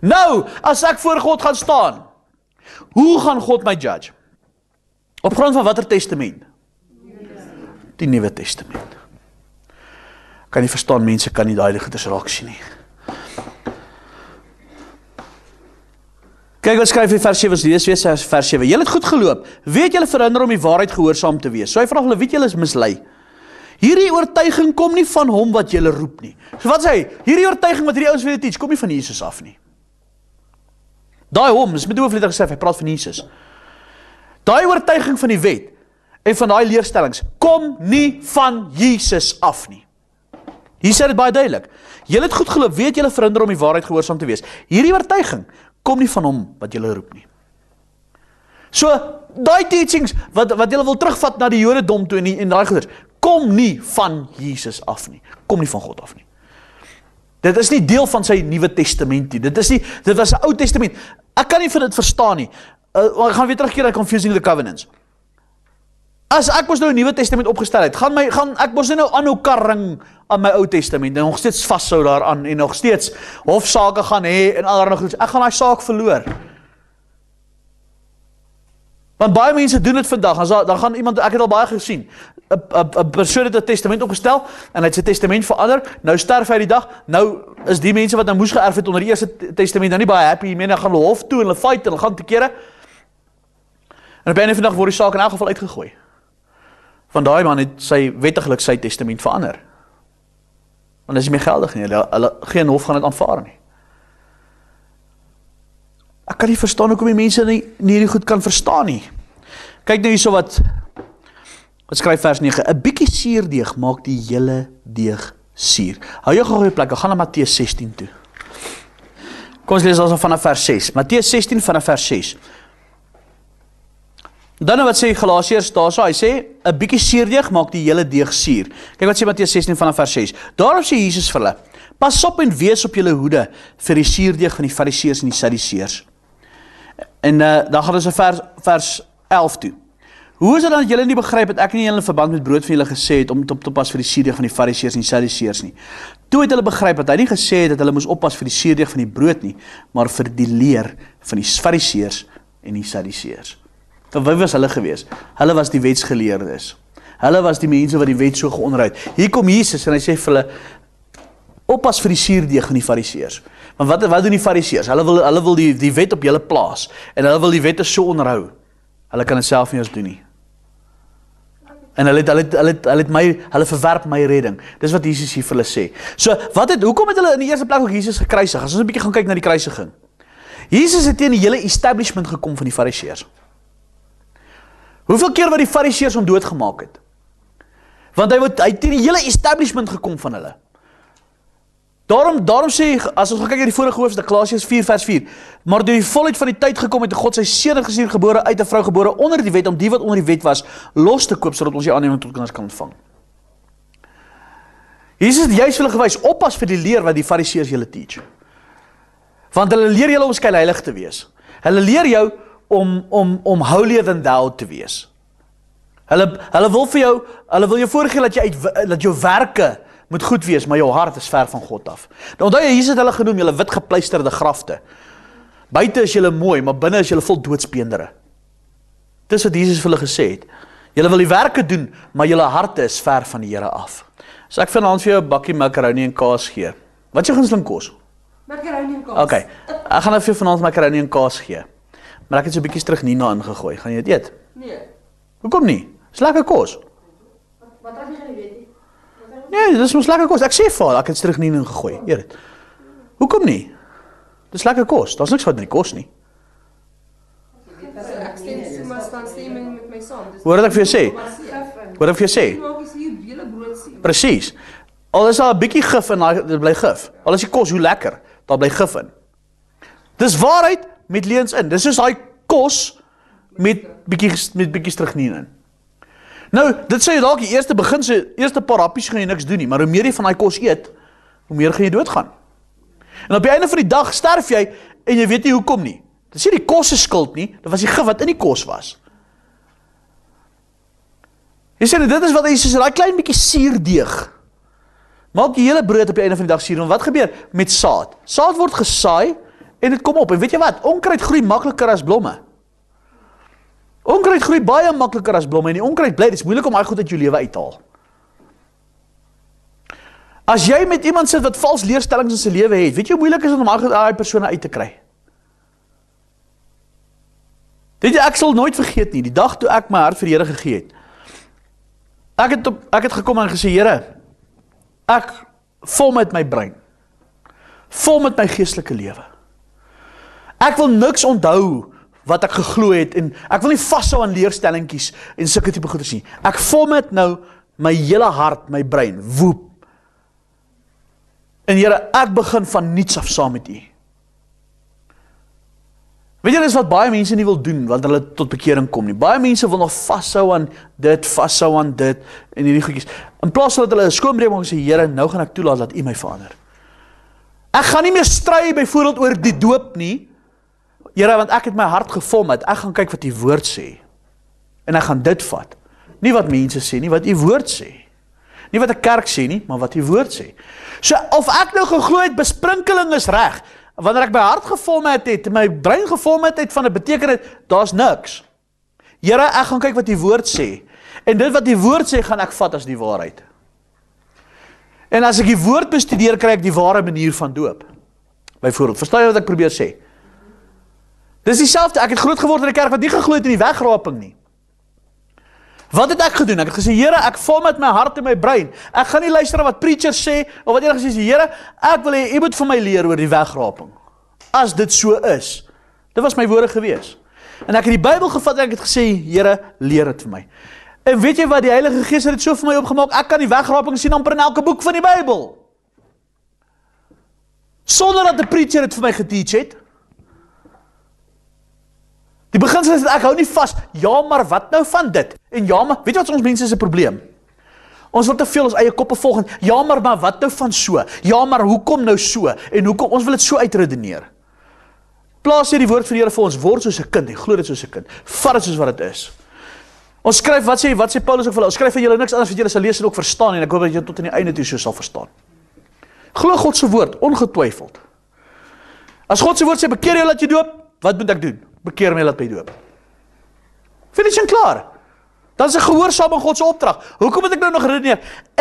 Speaker 1: Nou, as ek voor God gaan staan, hoe gaan God my judge? Op grond van watter testament? Die Nuwe Testament. Kan nie verstaan, mense kan nie daai goeders raak sien nie. Kyk wat skryf hy vers 7, lees weer vers 7. Julle het goed geloop, weet julle verhinder om die waarheid gehoorsaam te wees. So hy vra hulle, weet julle is mislei. Hierdie oortuiging kom nie van hom wat julle roep nie. So wat sê hy? Hierdie oortuiging wat hierdie ouens vir julle teach, kom nie van Jesus af nie. Daai hom, dis met die hoofletter gesê, hy praat van Jesus. Daai oortuiging van die wet en van daai leerstellings kom nie van Jesus af nie. Hier sê dit baie duidelik. Julle het goed geloop, weet julle verhinder om die waarheid gehoorsaam te wees. Hierdie oortuiging kom nie van hom wat julle roep nie. So, daai teachings wat julle wil terugvat na die Jodendom toe en daai goeders, kom nie van Jesus af nie. Kom nie van God af nie. Dit is nie deel van sy Nuwe Testament nie. Dit was 'n Ou Testament. Ek kan nie vir dit verstaan nie. Ek gaan weer terugkeer na Confusing the Covenants. As ek mos nou 'n Nuwe Testament opgestel het, gaan ek mos nou aanhou karring aan my Ou Testament en nog steeds vashou daaraan en nog steeds hofsaake gaan hê en allerlei goed. Ek gaan daai saak verloor. Want baie mense doen dit vandag, dan gaan iemand, ek het al baie gesien, 'n persoon het 'n testament opgestel, en hy het sy testament verander, nou sterf hy die dag, nou is die mense wat nou moes geërf het onder die eerste testament, nou nie baie happy, dan gaan hulle hof toe, en hulle fight, en hulle gaan te kere, en op die einde van die dag word die saak in elk geval uitgegooi. Van daai man het wettiglik sy testament verander. Want dit is nie meer geldig nie, hulle geen hof gaan dit aanvaar nie. Ek kan nie verstaan hoekom die mense nie hierdie goed kan verstaan nie. Kyk nou hierso wat skryf vers 9. 'n bietjie suurdeeg maak die hele deeg suur. Hou jou gou op plek, gaan na Matteus 16 toe. Kom ons lees ons vanaf vers 6. Matteus 16 vanaf vers 6. Dan wat sê Galasiërs daarso, hy sê 'n bietjie suurdeeg maak die hele deeg suur. Kyk wat sê Matteus 16 vanaf vers 6. Daarom sê Jesus vir hulle: Pas op en wees op julle hoede vir die suurdeeg van die Fariseërs en die Sadduseërs. En dan gaan ons na vers 11 toe. Hoe is dit dan dat julle nie begryp dat ek nie julle in verband met brood van julle gesê het om op te pas vir die suurdeeg van die Fariseërs en die Sadduseërs nie? Toe het hulle begryp dat hy nie gesê het dat hulle moes oppas vir die suurdeeg van die brood nie, maar vir die leer van die Fariseërs en die Sadduseërs. Wie was hulle gewees? Hulle was die wetsgeleerdes. Hulle was die mense wat die wet so geonderhoud. Hier kom Jesus en hy sê vir hulle: Oppas vir die suurdeeg van die Fariseërs. Want wat doen die Fariseërs? Hulle wil die wet op julle plaas en hulle wil die wette so onderhou. Hulle kan dit self nie eens doen nie. En hulle verwerp my redding. Dis wat Jesus hier vir hulle sê. So, hoekom het hulle in die eerste plek ook Jesus gekruisig? As ons 'n bietjie gaan kyk na die kruisiging. Jesus het teen die hele establishment gekom van die Fariseërs. Hoeveel keer wat die Fariseërs hom doodgemaak het? Want hy het teen die hele establishment gekom van hulle. Daarom sê, as ons gaan kyk na die vorige hoofstuk, Galasiërs 4 vers 4, maar deur die volheid van die tyd gekom het God sy seun gestuur, gebore uit 'n vrou, gebore onder die wet, om die wat onder die wet was, los te koop, sodat ons die aanneming tot kinders kan ontvang. Jesus het juist hulle gewys, oppas vir die leer wat die Fariseërs julle teach. Want hulle leer julle om skynheilig te wees. Hulle leer jou om holier than thou te wees. Hulle wil jou voorgee dat jou werke moet goed wees, maar jou hart is ver van God af. Nou onthou jy, Jesus het hulle genoem, julle wit gepleisterde grafte. Buite is julle mooi, maar binne is julle vol doodsbeendere. Dis wat Jesus vir hulle gesê het. Julle wil die werke doen, maar julle harte is ver van die Here af. So ek vanaand vir jou 'n bakkie macaroni en kaas gee. Wat is jou gunsteling kos?
Speaker 2: Macaroni en kaas.
Speaker 1: Okay, ek gaan nou vir jou vanaand macaroni en kaas gee. Maar ek het so 'n bietjie terug Nina ingegooi. Gaan jy dit eet?
Speaker 2: Nee.
Speaker 1: Hoekom nie? Dis lekker kos.
Speaker 2: Wat raak jy gaan weet nie?
Speaker 1: Nee, dis mos lekker kos. Ek sê vir haar, ek het terug Nina ingegooi. Eet dit. Hoekom nie? Dis lekker kos. Daar's niks fout met die kos nie.
Speaker 2: Ek stem soms dan stemming met my saam.
Speaker 1: Hoor wat ek vir jou sê? Wat ek vir jou sê?
Speaker 2: Maak is hier hele brood sien.
Speaker 1: Presies. Al is daar 'n bietjie gif in, dit bly gif. Al is die kos hoe lekker, daar bly gif in. Dis waarheid met leuns in. Dis soos daai kos met bietjie strygnien in. Nou, dit sê jy dalk die eerste paar happies gaan jy niks doen nie, maar hoe meer jy van daai kos eet, hoe meer gaan jy doodgaan. En op die einde van die dag sterf jy en jy weet nie hoekom nie. Dit is nie die kos se skuld nie, dit was die gif wat in die kos was. Jy sê dit is wat hy sê, daai klein bietjie suurdeeg. Maak die hele brood op die einde van die dag suur. En wat gebeur met saad? Saad word gesaai en dit kom op. En weet jy wat? Onkruid groei makliker as blomme. Onkruid groei baie makliker as blomme en die onkruid bly, dit is moeilik om daai goed uit jou lewe uit te haal. As jy met iemand sit wat vals leerstellings in sy lewe het, weet jy hoe moeilik is dit om daai persone uit te kry? Weet jy, ek sal nooit vergeet nie, die dag toe ek my hart vir die Here gegee het. Ek het gekom en gesê, Here, ek vol met my brein, vol met my geestelike lewe. Ek wil niks onthou wat ek geglo het en ek wil nie vashou aan leerstellingkies en sulke tipe goeders nie. Ek vol met nou my hele hart, my brein, woep. En Here, ek begin van niets af saam met U. Weet jy, dis wat baie mense nie wil doen, want hulle tot bekering kom nie. Baie mense wil nog vashou aan dit, en hierdie goedjies. In plaas van dat hulle 'n skoonbreek maak en sê, Here, nou gaan ek toelaat dat U my verander. Ek gaan nie meer stry byvoorbeeld oor die doop nie, Here, want ek het my hart gevul met, ek gaan kyk wat die woord sê, en ek gaan dit vat, Nie wat mense sê nie, wat die woord sê. Nie wat 'n kerk sê nie, maar wat die woord sê. So, of ek nou geglo het, besprinkeling is reg, wanneer ek my hart gevormheid het, my brein gevormheid het van 'n betekenis, daar's niks. Here, ek gaan kyk wat die woord sê, en dit wat die woord sê, gaan ek vat as die waarheid. En as ek die woord bestudeer, kry ek die ware manier van doop. Byvoorbeeld, verstaan jy wat ek probeer sê? Dis dieselfde, ek het groot geword in die kerk wat nie geglo het in die wegraping nie. Wat het ek gedoen? Ek het gesê, Here, ek vorm met my hart en my brein. Ek gaan nie luister na wat preachers sê, of wat enige sê, Here, ek wil hê, U moet vir my leer oor die wegraping. As dit so is. Dit was my woorde gewees. En ek het die Bybel gevat en ek het gesê, Here, leer dit vir my. En weet jy wat, die Heilige Gees het dit so vir my opgemaak, ek kan die wegraping sien amper in elke boek van die Bybel. Sonder dat 'n preacher dit vir my geteach het. Die beginsel is dat ek hou nie vas, ja maar wat nou van dit? En ja maar, weet jy wat ons mense is 'n probleem? Ons wil te veel ons eie koppe volg en, ja maar wat nou van so? Ja maar hoekom nou so? En hoekom, ons wil dit so uitredeneer. Plaas hier die woord van die Here vir ons, word soos 'n kind, en glo dit soos 'n kind. Vat dit soos wat dit is. Ons skryf, wat sê Paulus ook vir hulle? Ons skryf vir julle niks anders wat julle sal lees en ook verstaan, en ek hoop dat julle tot aan die einde toe so sal verstaan. Glo God se woord, ongetwyfeld. As God se woord sê, bekeer jou laat jy doop, wat moet ek doen? Bekeer my laat my doop. Finish en klaar. Dan is ek gehoorsaam aan God se opdrag. Hoekom moet ek nou nog redeneer?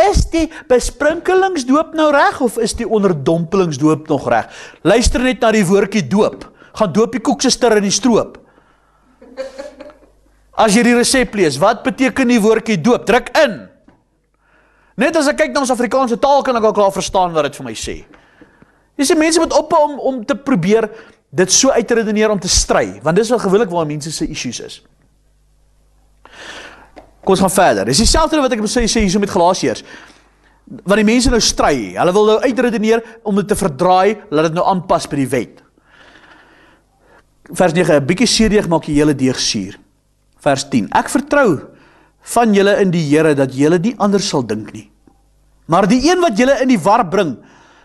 Speaker 1: Is die besprinkelingsdoop nou reg, of is die onderdompelingsdoop nog reg? Luister net na die woordjie doop. Gaan doop die koeksuster in die stroop. As jy die resep lees, wat beteken die woordjie doop? Druk in. Net as ek kyk na ons Afrikaanse taal, kan ek al klaar verstaan wat dit vir my sê. Jy sê, mense moet ophou om te probeer dit so uit te redeneer om te stry, want dis wel gewoonlik waar mense se issues is. Kom ons gaan verder. Dis dieselfde wat ek sê hier so met Galasiërs. Want die mense nou stry, hulle wil nou uitredeneer om dit te verdraai, laat dit nou aanpas by die wet. Vers 9, 'n bietjie suurdeeg maak die hele deeg suur. Vers 10, ek vertrou van julle in die Here dat julle nie anders sal dink nie. Maar die een wat julle in die war bring,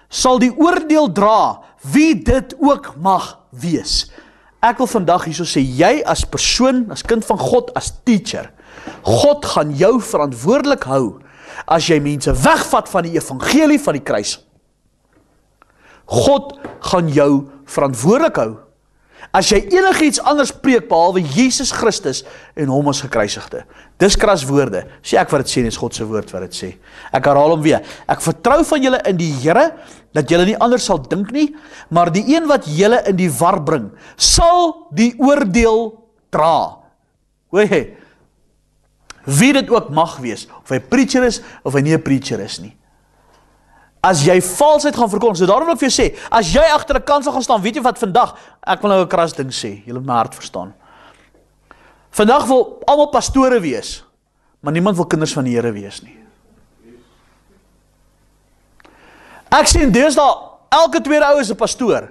Speaker 1: sal die oordeel dra, wie dit ook mag wees. Ek wil vandag hierso sê, jy as persoon, as kind van God, as teacher, God gaan jou verantwoordelik hou, as jy mense wegvat van die evangelie van die kruis. God gaan jou verantwoordelik hou, as jy enigiets anders preek behalwe Jesus Christus en hom as gekruisigde. Dis kras woorde. Sê ek wat dit sê, dis God se woord wat dit sê. Ek herhaal hom weer. Ek vertrou van julle in die Here dat julle nie anders sal dink nie, maar die een wat julle in die war bring, sal die oordeel dra. Hoor jy? Wie dit ook mag wees, of hy preacher is of hy nie 'n preacher is nie. As jy valsheid gaan verkondig, so daarom wil ek vir jou sê, as jy agter 'n kansel gaan staan, weet jy wat vandag, ek wil nou 'n kras ding sê, julle moet my hart verstaan. Vandag wil almal pastore wees, maar niemand wil kinders van die Here wees nie. Ek sien deesdae elke tweede ou is 'n pastoor,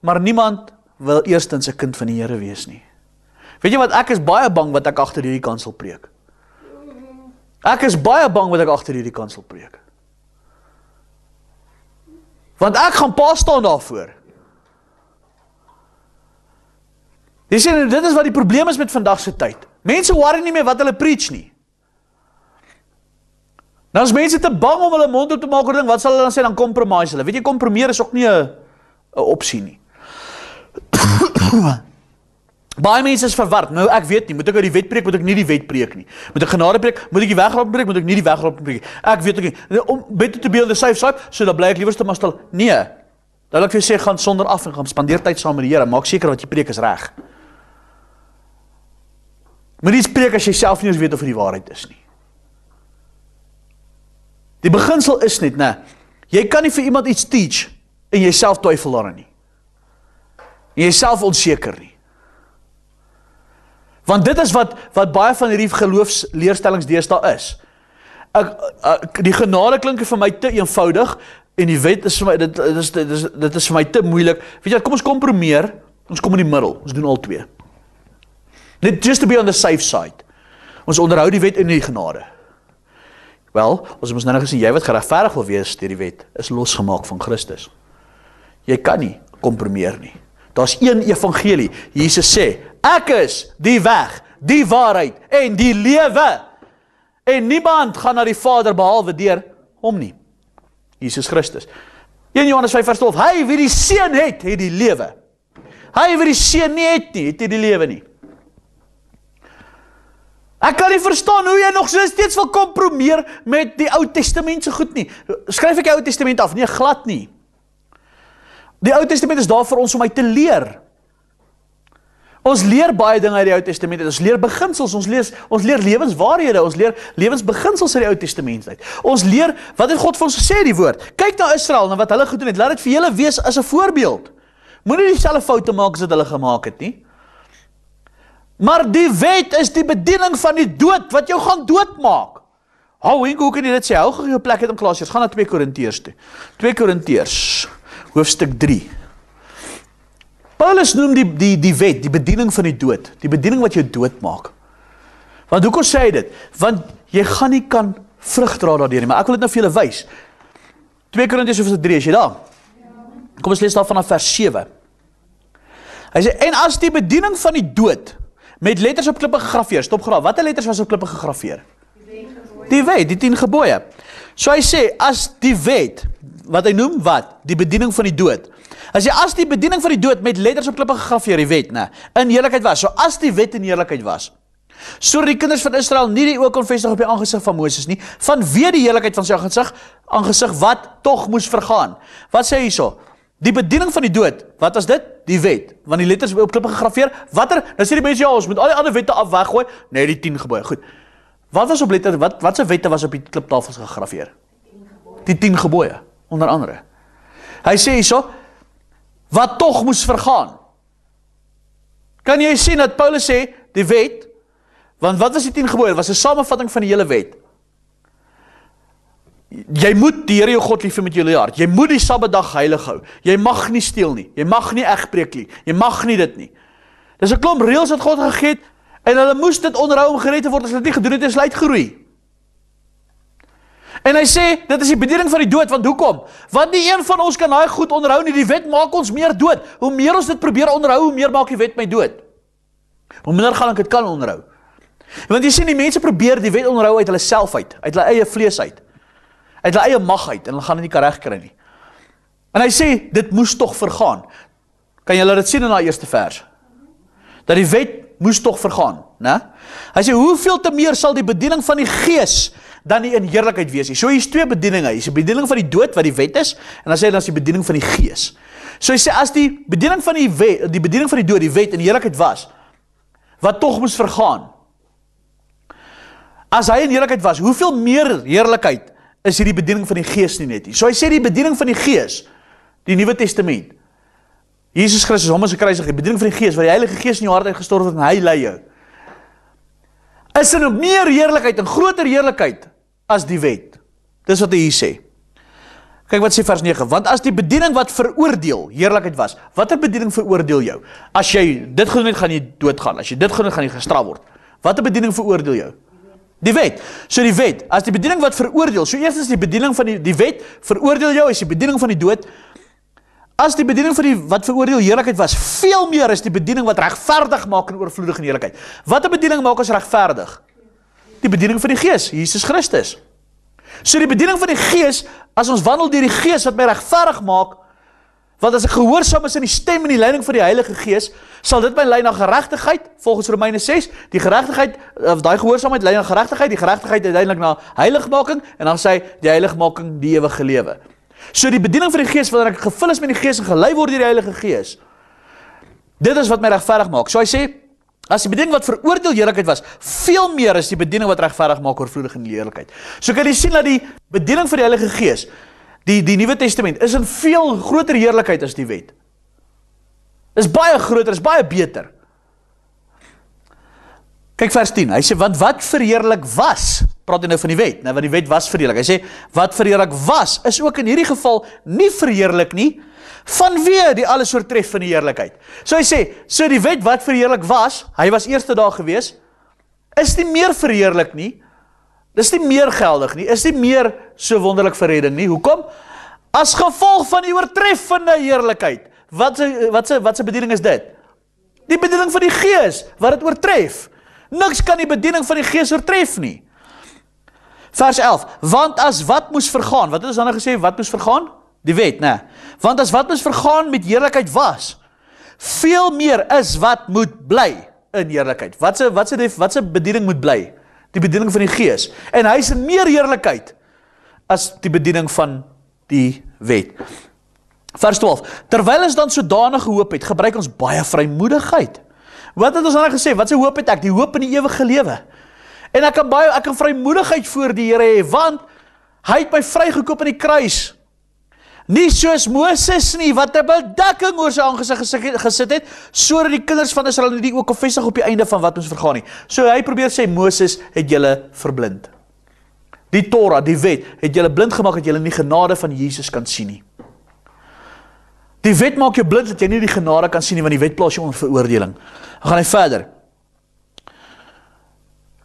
Speaker 1: maar niemand wil eerstens 'n kind van die Here wees nie. Weet jy wat, ek is baie bang wat ek agter hierdie kansel preek. Ek is baie bang wat ek agter hierdie kansel preek. Want ek gaan pa staan daarvoor. Jy sien, dit is wat die probleem is met vandag se tyd. Mense worry nie meer wat hulle preach nie. Nou is mense te bang om hulle mond op te maak oor ding, wat sal hulle dan sê, dan compromise hulle. Weet jy, compromeer is ook nie 'n opsie nie. Baie mense is verward. Nou ek weet nie, moet ek uit die wet preek, moet ek nie die wet preek nie. Moet ek genade preek, moet ek die wegraping preek, moet ek nie die wegraping preek nie. Ek weet ook nie. Om beter te be on the safe side, so dan bly ek liewerste maar stil. Nee. Dan wil ek vir jou sê, gaan sonder af en gaan spandeer tyd saam met die Here. Maak seker wat jy preek is reg. Moet nie preek as jy self nie eens weet of dit die waarheid is nie. Die beginsel is net, nee, jy kan nie vir iemand iets teach en jy self twyfel daarin nie. En jy self onseker nie. Want dit is wat baie van hierdie geloofsleerstellings deesdae is. Die genade klink vir my te eenvoudig en die wet is vir my, dit is vir my te moeilik. Weet jy, kom ons kompromieer, ons kom in die middel, ons doen al twee. Net just to be on the safe side. Ons onderhou die wet en die genade. Wel, ons moet nou gesien, jy wat geregverdig wil wees deur die wet, is losgemaak van Christus. Jy kan nie kompromieer nie. Daar's een evangelie. Jesus sê, ek is die weg, die waarheid en die lewe. En niemand gaan na die Vader behalwe deur hom nie. Jesus Christus. 1 Johannes 5 vers 12, hy wie die Seun het, het die lewe. Hy wie die Seun nie het nie, het nie die lewe nie. Ek kan nie verstaan hoe jy nog so steeds wil kompromeer met die Ou Testament so goed nie. Skryf ek die Ou Testament af? Nee, glad nie. Die Ou Testament is daar vir ons om uit te leer. Ons leer baie dinge uit die Ou Testament, ons leer beginsels, ons leer lewenswaarhede, ons leer lewensbeginsels uit die Ou Testament uit. Ons leer, wat het God vir ons gesê die woord? Kyk na Israel, en wat hulle gedoen het, laat dit vir julle wees as 'n voorbeeld. Moenie dieselfde foute maak as wat hulle gemaak het nie. Maar die wet is die bediening van die dood, wat jou gaan doodmaak. Hoe kan jy dit sê? Hou gou jou plek uit in Galasiërs, gaan na 2 Korintiërs toe. 2 Korintiërs, hoofstuk 3. Paulus noem die wet, die bediening van die dood, die bediening wat jou doodmaak. Want hoekom sê hy dit? Want jy gaan nie kan vrug dra daardeur nie, maar ek wil dit nou vir julle wys. 2 Korintiërs hoofstuk 3, is jy daar? Kom ons lees daar vanaf vers 7. Hy sê, en as die bediening van die dood, met letters op klippe gegraveer, stop graaf, wat letters was op klippe gegraveer? Die wet, die 10 gebooie. So hy sê, as die wet, wat hy noem, wat? Die bediening van die dood. Hy sê, as die bediening van die dood met letters op klippe gegraveer, die wet, in heerlikheid was, so as die wet in heerlikheid was, so die kinders van Israel nie die oog kon vestig op die aangesig van Moses nie, vanweë die heerlikheid van sy aangesig wat tog moes vergaan. Wat sê hy so? Die bediening van die dood, wat was dit? Die wet, want die letters op klippe gegraveer, nou sê die mense, ja, ons moet al die ander wette af weggooi, nee, die 10 gebooie, goed. Wat was op letter, wat se wette was op die kliptafels gegraveer? Die 10 gebooie, onder andere. Hy sê hierso, wat tog moes vergaan. Kan jy sien dat Paulus sê, die wet, want wat was die 10 gebooie? Was 'n samevatting van die hele wet. Jy moet die Here jou God lief hê met jou hele hart. Jy moet die Sabbatdag heilig hou. Jy mag nie steel nie. Jy mag nie egbreek nie. Jy mag nie dit nie. Dis 'n klomp reëls wat God gegee het en hulle moes dit onderhou om gered te word. As hulle dit nie gedoen het, is hulle uitgeroei. En hy sê, dit is die bediening van die dood, want hoekom? Want nie een van ons kan daai goed onderhou nie, die wet maak ons meer dood. Hoe meer ons dit probeer onderhou, hoe meer maak die wet my dood. Hoe minder gaan ek dit kan onderhou. Want jy sien, die mense probeer die wet onderhou uit hulle self uit hulle eie vlees uit hulle eie mag uit, en hulle gaan dit nie kan regkry nie. En hy sê, dit moes tog vergaan. Kan julle dit sien in daai eerste vers? Dat die wet moes tog vergaan, né? Hy sê, hoeveel te meer sal die bediening van die Gees dan nie in heerlikheid wees nie. So hier's 2 bedieninge, hier's die bediening van die dood, wat die wet is, en dan sê hy, dan is die bediening van die Gees. So hy sê, as die bediening van die wet, die bediening van die dood, die wet in heerlikheid was, wat tog moes vergaan, as hy in heerlikheid was, hoeveel meer heerlikheid is hierdie bediening van die Gees nie net nie. So hy sê, die bediening van die Gees, die Nuwe Testament, Jesus Christus, hom as 'n kruisig, die bediening van die Gees, waar die Heilige Gees in jou hart uitgestorwe het, en hy lei jou, is in 'n meer heerlikheid, 'n groter heerlikheid, as die wet. Dis wat hy hier sê. Kyk wat sê vers 9, want as die bediening wat veroordeel, heerlikheid was, watter bediening veroordeel jou? As jy dit gedoen het, gaan jy doodgaan, as jy dit gedoen het, gaan jy gestraf word. Watter bediening veroordeel jou? Die wet. So die wet, as die bediening wat veroordeel, so eerst is die bediening van die wet, veroordeel jou, is die bediening van die dood. As die bediening van die wat veroordeel heerlikheid was, veel meer is die bediening wat regverdig maak en oorvloedig in heerlikheid. Watter bediening maak ons regverdig? Die bediening van die Gees, Jesus Christus. So die bediening van die Gees, as ons wandel deur die Gees wat my regverdig maak, want as ek gehoorsaam is in die stem en die leiding van die Heilige Gees, sal dit my lei na geregtigheid, volgens Romeine 6, die geregtigheid, of daai gehoorsaamheid lei na geregtigheid, die geregtigheid uiteindelik na heiligmaking, en dan sê hy, die heiligmaking, die ewige lewe. So die bediening van die Gees, wanneer ek gevul is met die Gees en gelei word deur die Heilige Gees, dit is wat my regverdig maak. So hy sê, as die bediening wat veroordeel heerlikheid was, veel meer is die bediening wat regverdig maak oorvloedig in die heerlikheid. So kan jy sien dat die bediening van die Heilige Gees, die Nuwe Testament, is in veel groter heerlikheid as die wet. Is baie groter, is baie beter. Kyk vers 10, hy sê, want wat verheerlik was, praat hy nou van die wet, want die wet was verheerlik. Hy sê, wat verheerlik was, is ook in hierdie geval nie verheerlik nie, vanweë die alles oortref van die heerlikheid. So hy sê, so die wet wat verheerlik was, hy was eerste daar gewees, is nie meer verheerlik nie, is nie meer geldig nie, is nie meer so wonderlik vir redding nie. Hoekom? As gevolg van die oortreffende heerlikheid. Wat se bediening is dit? Die bediening van die Gees, wat het oortref. Niks kan die bediening van die Gees oortref nie. Vers 11, want as wat moes vergaan, wat het ons dan nou gesê, wat moes vergaan? Die wet, nee. Want as wat moes vergaan met heerlikheid was, veel meer is wat moet bly in heerlikheid. Wat se bediening moet bly? Die bediening van die Gees. En hy is in meer heerlikheid as die bediening van die wet. Vers 12, terwyl ons dan sodanig hoop het, gebruik ons baie vrymoedigheid. Wat het ons dan gesê? Wat se hoop het ek? Die hoop in die ewige lewe. En ek kan vrymoedigheid voor die Here hê, want hy het my vrygekoop in die kruis. Nie soos Moses nie, wat 'n bedekking oor sy aangesig gesit het, sodat die kinders van Israel nie ook vestig op die einde van wat ons vergaan nie. So hy probeer sê, Moses het julle verblind. Die Torah, die wet, het julle blind gemaak, dat julle nie genade van Jesus kan sien nie. Die wet maak jou blind, dat jy nie die genade kan sien nie, want die wet plaas jou onder veroordeling. Dan gaan hy verder.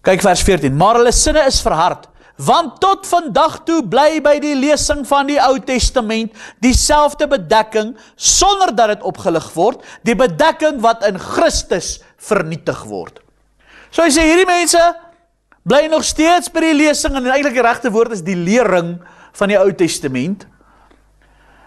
Speaker 1: Kyk vers 14, maar hulle sinne is verhard, want tot vandag toe bly by die lesing van die Ou Testament dieselfde bedekking, sonder dat dit opgelig word, die bedekking wat in Christus vernietig word. So hy sê, hierdie mense bly nog steeds by die lesing, en eintlik die regte woord is die lering van die Ou Testament.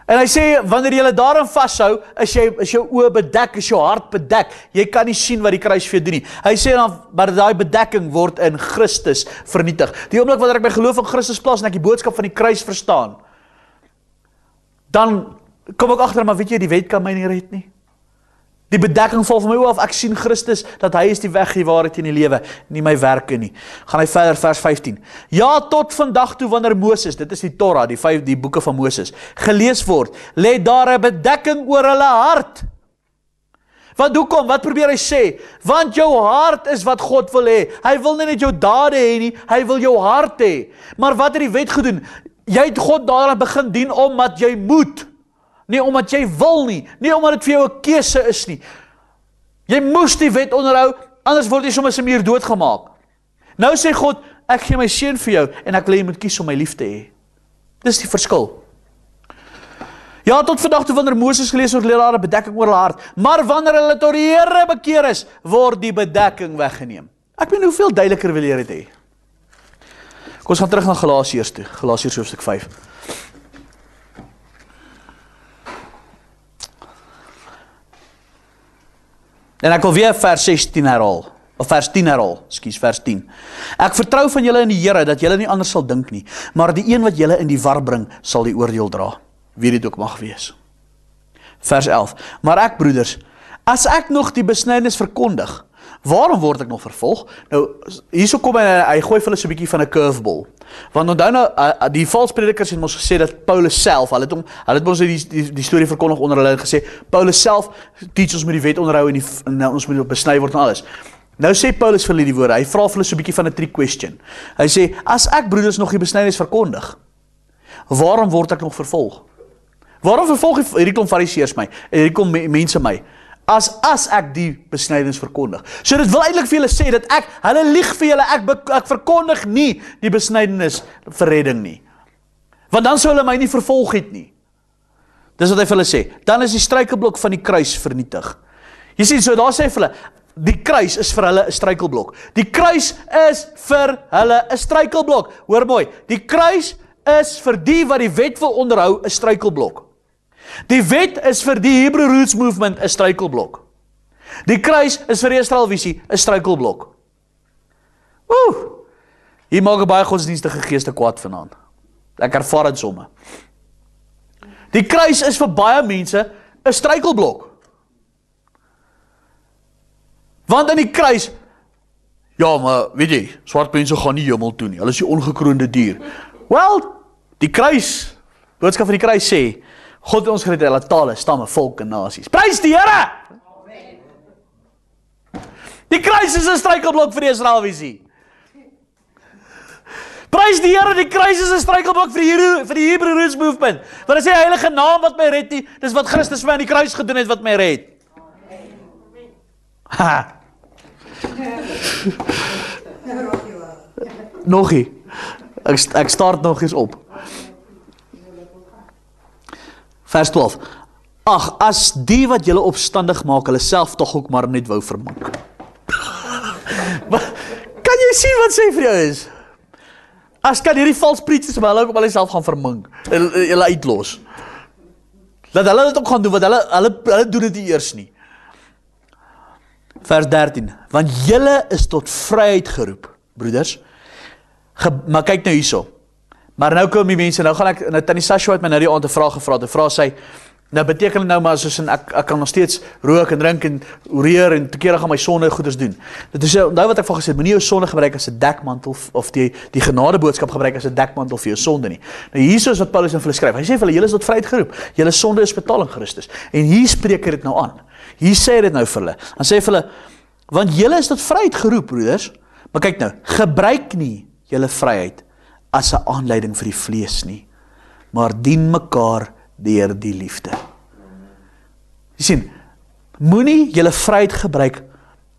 Speaker 1: En hy sê, wanneer jy daarin vashou, is jou oë bedek, is jou hart bedek. Jy kan nie sien wat die kruis vir jou doen nie. Hy sê dan, maar daai bedekking word in Christus vernietig. Die oomblik wanneer ek my geloof in Christus plaas, en ek die boodskap van die kruis verstaan, dan kom ek agter, maar weet jy, die wet kan my nie red nie. Die bedekking val van my oë af, ek sien Christus, dat hy is die weg, die waarheid en die lewe, nie my werke nie. Gaan hy verder, vers 15. Ja, tot vandag toe, wanneer Moses, dit is die Torah, die boeke van Moses, gelees word, lê daar 'n bedekking oor hulle hart. Want hoekom? Wat probeer hy sê? Want jou hart is wat God wil hê. Hy wil nie net jou dade hê nie, hy wil jou hart hê. Maar wat het die wet gedoen? Jy het God daaraan begin dien, omdat jy moet. Nie omdat jy wil nie, nie omdat dit vir jou 'n keuse is nie. Jy moes die wet onderhou, anders word jy sommer 'n muur doodgemaak. Nou sê God, ek gee my seun vir jou, en ek wil jy moet kies om my lief te hê. Dis die verskil. Ja, tot vandag toe wanneer Moses gelees word, lê daar 'n bedekking oor hulle hart, maar wanneer hulle tot die Here bekeer is, word die bedekking weggeneem. Ek meen, hoeveel duideliker wil jy dit hê? Kom ons gaan terug na Galasiërs toe, Galasiërs hoofstuk 5. En ek wil weer vers 16 herhaal, of vers 10 herhaal, vers 10. Ek vertrou van julle in die Here, dat julle nie anders sal dink nie, maar die een wat julle in die war bring, sal die oordeel dra, wie dit ook mag wees. Vers 11, maar ek broeders, as ek nog die besnydenis verkondig, waarom word ek nog vervolg? Nou, hierso kom hy gooi vir hulle so 'n bietjie van 'n curveball. Want onthou nou, die valspredikers het ons gesê dat Paulus self, hulle het ons die storie verkondig onder hulle gesê, Paulus self teach ons met die wet onderhou en ons moet besny word en alles. Nou sê Paulus vir hulle die woorde, hy vra vir hulle so 'n bietjie van 'n trick question. Hy sê, as ek broeders nog die besnydenis verkondig, waarom word ek nog vervolg? Waarom vervolg hierdie klomp fariseërs my, en hierdie klomp mense my? As ek die besnydenis verkondig. So dit wil eintlik vir julle sê, dat hulle lieg vir julle, ek verkondig nie die besnydenis vir redding nie. Want dan sou hulle my nie vervolg het nie. Dis wat hy vir hulle sê. Dan is die struikelblok van die kruis vernietig. Jy sien, so daar sê hy vir hulle, die kruis is vir hulle 'n struikelblok. Die kruis is vir hulle 'n struikelblok. Hoor mooi, die kruis is vir die wat die wet wil onderhou 'n struikelblok. Die wet is vir die Hebrew Roots Movement 'n struikelblok. Die kruis is vir die Israel Visie 'n struikelblok. Hier maak 'n baie godsdienstige geeste kwaad vanaand. Ek ervaar dit somme. Die kruis is vir baie mense 'n struikelblok. Want in die kruis, ja, maar weet jy, swart mense gaan nie hemel toe nie. Hulle is die ongekroonde dier. Wel, die kruis, boodskap van die kruis sê, God het ons gered uit alle tale, stamme, volke, nasies. Prys die Here! Amen. Die kruis is 'n struikelblok vir die Israel Visie. Prys die Here, die kruis is 'n struikelblok vir die Hebrew Roots Movement. Want hy sê, heilige naam wat my red nie, dis wat Christus vir my aan die kruis gedoen het wat my red. Ha! Nogie. Ek start nog eens op. Vers 12. Ag, as die wat julle opstandig maak, hulle self tog ook maar net wou vermink. Kan jy sien wat sy vir jou is? As kan hierdie vals preachers maar hulle ook op hulle self gaan vermink. Hulle uitlos. Laat hulle dit ook gaan doen, want hulle doen dit nie eers nie. Vers 13. Want julle is tot vryheid geroep, broeders. Maar kyk nou hierso. Maar nou kom die mense, nou gaan ek, nou Tannie Sasha het my nou die aand 'n vraag gevra, toe vra sy, nou beteken dit nou maar soos ek kan nog steeds rook en drink en oreer en te kere gaan my sonde goeders doen. Dit is nou wat ek van gesê het, moenie jou sonde gebruik as 'n dekmantel of die genadeboodskap gebruik as 'n dekmantel vir jou sonde nie. Nou hierso is wat Paulus in hulle skryf. Hy sê vir hulle, julle is tot vryheid geroep. Julle sonde is betaal in Christus. En hier spreek hy dit nou aan. Hier sê hy dit nou vir hulle. Dan sê hy vir hulle, want julle is tot vryheid geroep, broeders. Maar kyk nou, gebruik nie julle vryheid as 'n aanleiding vir die vlees nie, maar dien mekaar deur die liefde. Jy sien, moenie julle vryheid gebruik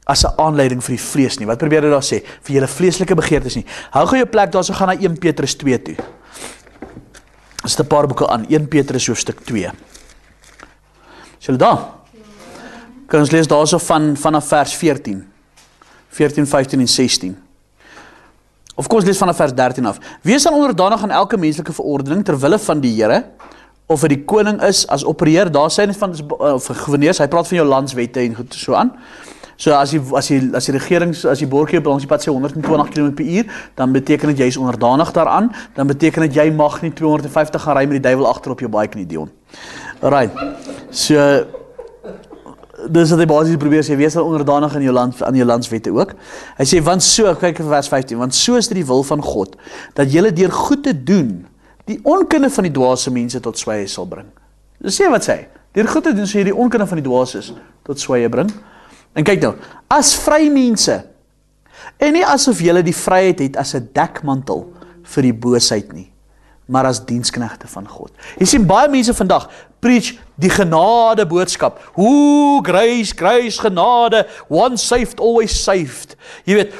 Speaker 1: as 'n aanleiding vir die vlees nie. Wat probeer hy daar sê? Vir julle vleeslike begeertes nie. Hou gou jou plek daar, so gaan na 1 Petrus 2 toe. Dit is 'n paar boeke aan, 1 Petrus hoofstuk 2. Is julle daar? Kan ons lees daarso vanaf vers 14, 15 en 16. Of kom ons lees vanaf vers 13 af. Wees dan onderdanig aan elke menslike verordening ter wille van die Here, of dit die koning is as opperheer, daar sê hy van gouverneurs, hy praat van jou landswette en goed so aan. So as die regerings, as die bordjie op langs die pad sê 120 km/h, dan beteken dit jy is onderdanig daaraan, dan beteken dit jy mag nie 250 gaan ry met die duiwel agter op jou bike nie, Dion. Alright. So dis wat hy basies probeer sê, wees dan onderdanig aan jou landswette ook. Hy sê, want so, kyk vers 15, want so is dit die wil van God, dat julle deur goed te doen, die onkunde van die dwaase mense tot swye sal bring. Dus sê wat sê, deur goed te doen, so jy die onkunde van die dwaases tot swye bring. En kyk nou, as vry mense, en nie asof julle die vryheid het as 'n dekmantel vir die boosheid nie, maar as diensknegte van God. Jy sien, baie mense vandag preach die genade boodskap. Grace, genade, once saved, always saved. Jy weet,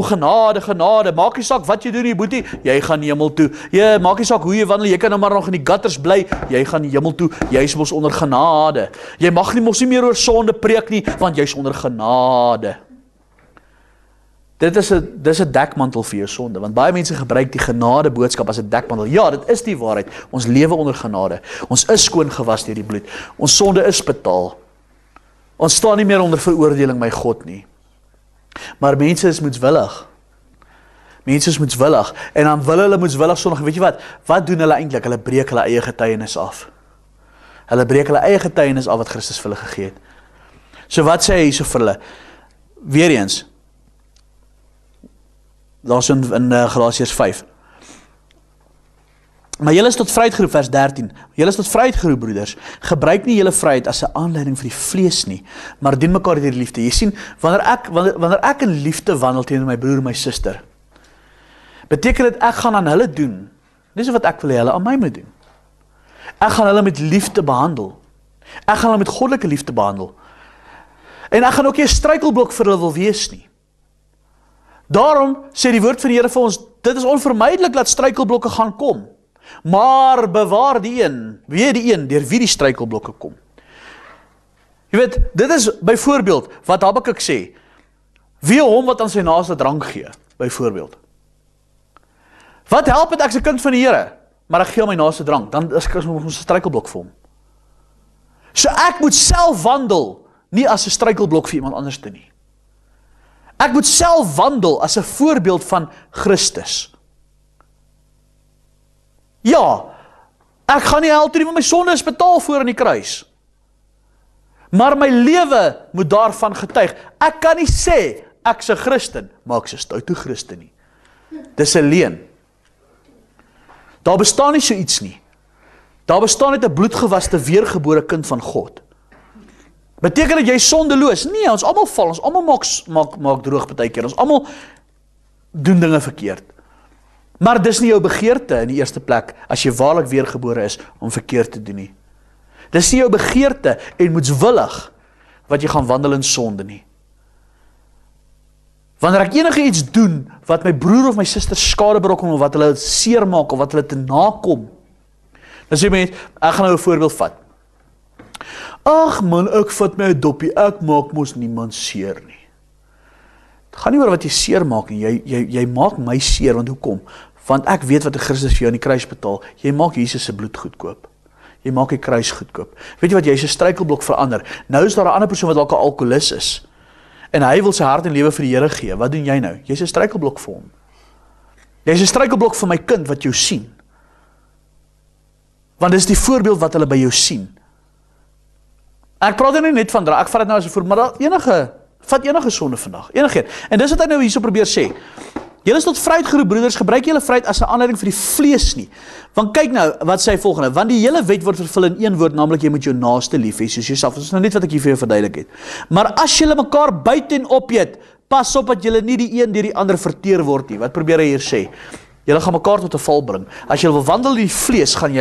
Speaker 1: genade, maak nie saak wat jy doen, jy boetie, jy gaan hemel toe. Jy maak nie saak hoe jy wandel, jy kan nou maar nog in die gutters bly, jy gaan hemel toe, jy is mos onder genade. Jy mag nie mos nie meer oor sonde preek nie, want jy is onder genade. Dit is 'n dekmantel vir jou sonde, want baie mense gebruik die genade boodskap as 'n dekmantel. Ja, dit is die waarheid. Ons lewe onder genade. Ons is skoon gewas deur die bloed. Ons sonde is betaal. Ons staan nie meer onder veroordeling by God nie. Maar mense is moedswillig. Mense is moedswillig. En dan wil hulle moedswillig sondig. Weet jy wat? Wat doen hulle eintlik? Hulle breek hulle eie getuienis af. Hulle breek hulle eie getuienis af wat Christus vir hulle gegee het. So wat sê hy hierso vir hulle? Weereens, daar's in Galasiërs 5. Maar julle is tot vryheid geroep, vers 13. Julle is tot vryheid geroep, broeders. Gebruik nie julle vryheid as 'n aanleiding vir die vlees nie, maar dien mekaar deur die liefde. Jy sien, wanneer ek in liefde wandel teenoor my broer en my suster, beteken dit ek gaan aan hulle doen, dis wat ek wil hê hulle aan my moet doen. Ek gaan hulle met liefde behandel. Ek gaan hulle met goddelike liefde behandel. En ek gaan ook nie 'n struikelblok vir hulle wil wees nie. Daarom sê die woord van die Here vir ons, dit is onvermydelik dat struikelblokke gaan kom. Maar bewaar die een, wie die een, deur wie die struikelblokke kom. Jy weet, dit is byvoorbeeld wat Habakuk sê, wie hom wat aan sy naaste drank gee, byvoorbeeld. Wat help het ek as 'n kind van die Here, maar ek gee my naaste drank, dan is ons 'n struikelblok vir hom. So ek moet self wandel, nie as 'n struikelblok vir iemand anders te nie. Ek moet self wandel as 'n voorbeeld van Christus. Ja, ek gaan nie hel toe nie, want my sonde is betaal voor aan die kruis. Maar my lewe moet daarvan getuig. Ek kan nie sê, ek's 'n Christen, maar ek's 'n stoute Christen nie. Dis 'n leuen. Daar bestaan nie so iets nie. Daar bestaan net 'n bloedgewaste, weergebore kind van God. Beteken dat jy sondeloos? Nee, ons almal val, ons almal maak droog partykeer, ons almal doen dinge verkeerd. Maar dis nie jou begeerte in die eerste plek, as jy waarlik weergebore is, om verkeerd te doen nie. Dis nie jou begeerte en moedswillig, wat jy gaan wandel in sonde nie. Wanneer ek enige iets doen, wat my broer of my suster skade berokken, of wat hulle seer maak, of wat hulle te nakom, dan sê mens, ek gaan nou 'n voorbeeld vat. Ag man, ek vat my 'n doppie, ek maak mos niemand seer nie. Het gaan nie oor wat jy seer maak nie, jy maak my seer, want hoekom? Want ek weet wat die Christus vir jou in die kruis betaal. Jy maak Jesus se bloed goedkoop. Jy maak die kruis goedkoop. Weet jy wat, jy is 'n struikelblok verander. Nou is daar 'n ander persoon wat dalk 'n alkoholist is. En hy wil sy hart en lewe vir die Here gee. Wat doen jy nou? Jy's 'n struikelblok vir hom. Jy's 'n struikelblok vir my kind wat jou sien. Want dis die voorbeeld wat hulle by jou sien. Ek praat nie net van ek vat dit nou as 'n voorbeeld, maar vat enige sonde vandag, enigeen. En dis wat hy nou hierso probeer sê. Julle is tot vryheid geroep, broeders, gebruik julle vryheid as 'n aanleiding vir die vlees nie. Want kyk nou, wat sê hy volgende, want die hele wet word vervul in een woord, naamlik jy moet jou naaste lief hê soos jouself. Dit is nou net wat ek hier vir jou verduidelik het. Maar as julle mekaar byt en opeet, pas op dat julle nie die een deur die ander verteer word nie. Wat probeer hy hier sê? Julle gaan mekaar tot 'n val bring. As julle wil wandel in die vlees, gaan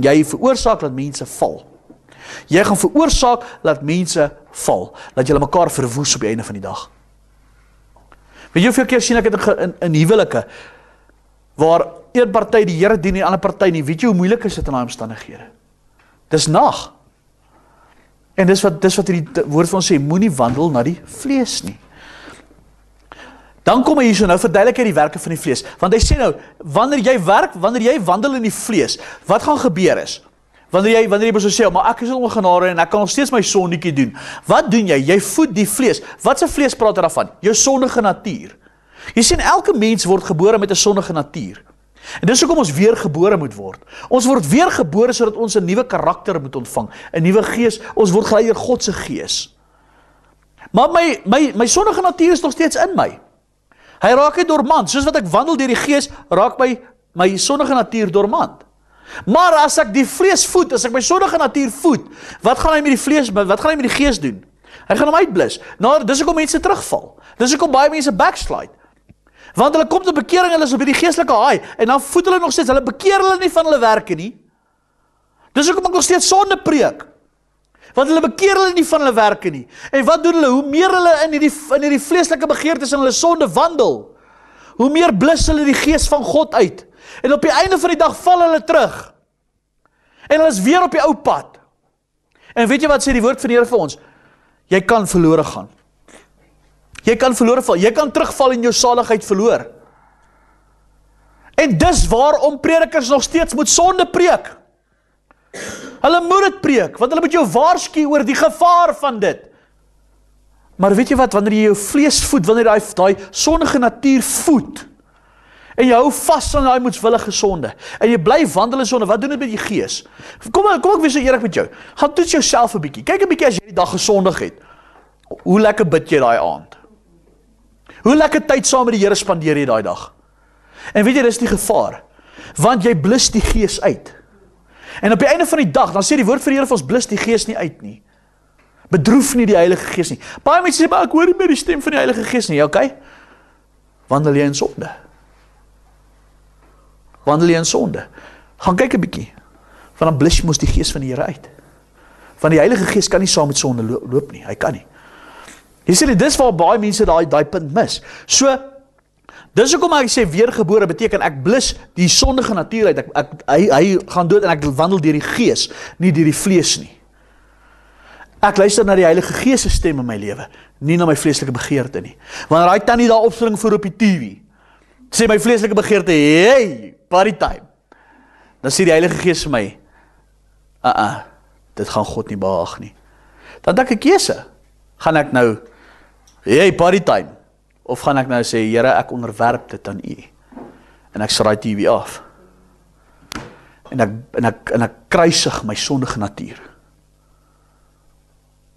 Speaker 1: jy veroorsaak dat mense val. Jy gaan veroorsaak dat mense val, dat julle mekaar verwoes op die einde van die dag. Weet jy hoeveel keer sien ek dit in huwelike, waar een party die Here dien en die ander party nie, weet jy hoe moeilik is dit in daai omstandighede? Dis nag. En dis wat hierdie woord van ons sê, moenie wandel na die vlees nie. Dan kom hy hierso, nou verduidelik hy die werke van die vlees, want hy sê nou, wanneer jy wandel in die vlees, wat gaan gebeur is? Wanneer jy so sê, maar ek is onder genade en ek kan nog steeds my sondetjie doen. Wat doen jy? Jy voed die vlees. Wat se vlees praat hy daarvan? Jou sondige natuur. Jy sien, elke mens word gebore met 'n sondige natuur. En dis hoekom ons weer gebore moet word. Ons word weer gebore sodat ons 'n nuwe karakter moet ontvang, 'n nuwe gees. Ons word gelei deur God se gees. Maar my sondige natuur is nog steeds in my. Hy raak nie dormant. Soos wat ek wandel deur die gees, raak my sondige natuur dormant. Maar as ek die vlees voed, as ek my sondige natuur voed, wat gaan hy met die gees doen? Hy gaan hom uitblus. Nou, dis hoekom mense terugval. Dis hoekom baie mense backslide. Want hulle kom tot bekering, hulle is op die geestelike haai, en dan voed hulle nog steeds, hulle bekeer hulle nie van hulle werke nie. Dis hoekom ek nog steeds sonde preek. Want hulle bekeer hulle nie van hulle werke nie. En wat doen hulle? Hoe meer hulle in hierdie vleeslike begeertes en hulle sonde wandel, hoe meer blus hulle die gees van God uit. En op die einde van die dag val hulle terug. En hulle is weer op die ou pad. En weet jy wat sê die woord van die Here vir ons? Jy kan verlore gaan. Jy kan verlore val. Jy kan terugval en jou saligheid verloor. En dis waarom predikers nog steeds moet sonde preek. Hulle moet dit preek, want hulle moet jou waarsku oor die gevaar van dit. Maar weet jy wat, wanneer jy jou vlees voed, wanneer jy daai sondige natuur voed, en jy hou vas aan daai moedswillige sonde, en jy bly wandel in sonde, wat doen dit met die gees? Kom ek wees so eerlik met jou, gaan toets jouself 'n bietjie, kyk 'n bietjie as jy die dag gesondig het, hoe lekker bid jy daai aand? Hoe lekker tyd saam met die Here spandeer jy daai dag? En weet jy, dis die gevaar, want jy blus die gees uit. En op die einde van die dag, dan sê die woord van die Here vir ons, blus die gees nie uit nie. Bedroef nie die Heilige Gees nie. Baie mense sê, maar ek hoor nie meer die stem van die Heilige Gees nie, okay? Wandel jy in sonde? Wandel jy in sonde? Gaan kyk 'n bietjie, want dan blus jy mos die Gees van die Here uit. Want die Heilige Gees kan nie saam met sonde loop nie, hy kan nie. Jy sê, dis waar baie mense daai punt mis. So, dis hoekom ek sê, weergebore beteken, ek blus die sondige natuur uit, hy gaan dood en ek wandel deur die Gees, nie deur die vlees nie. Ek luister na die Heilige Gees se stem in my lewe, nie na my vleeslike begeerte nie. Wanneer hy tannie daar opspring voor op die TV, sê my vleeslike begeerte, hey, party time. Dan sê die Heilige Gees vir my, dit gaan God nie behaag nie. Dan het ek 'n keuse. Gaan ek nou, hey, party time, of gaan ek nou sê, Here, ek onderwerp dit aan U, en ek sraai TV af, en ek kruisig my sondige natuur,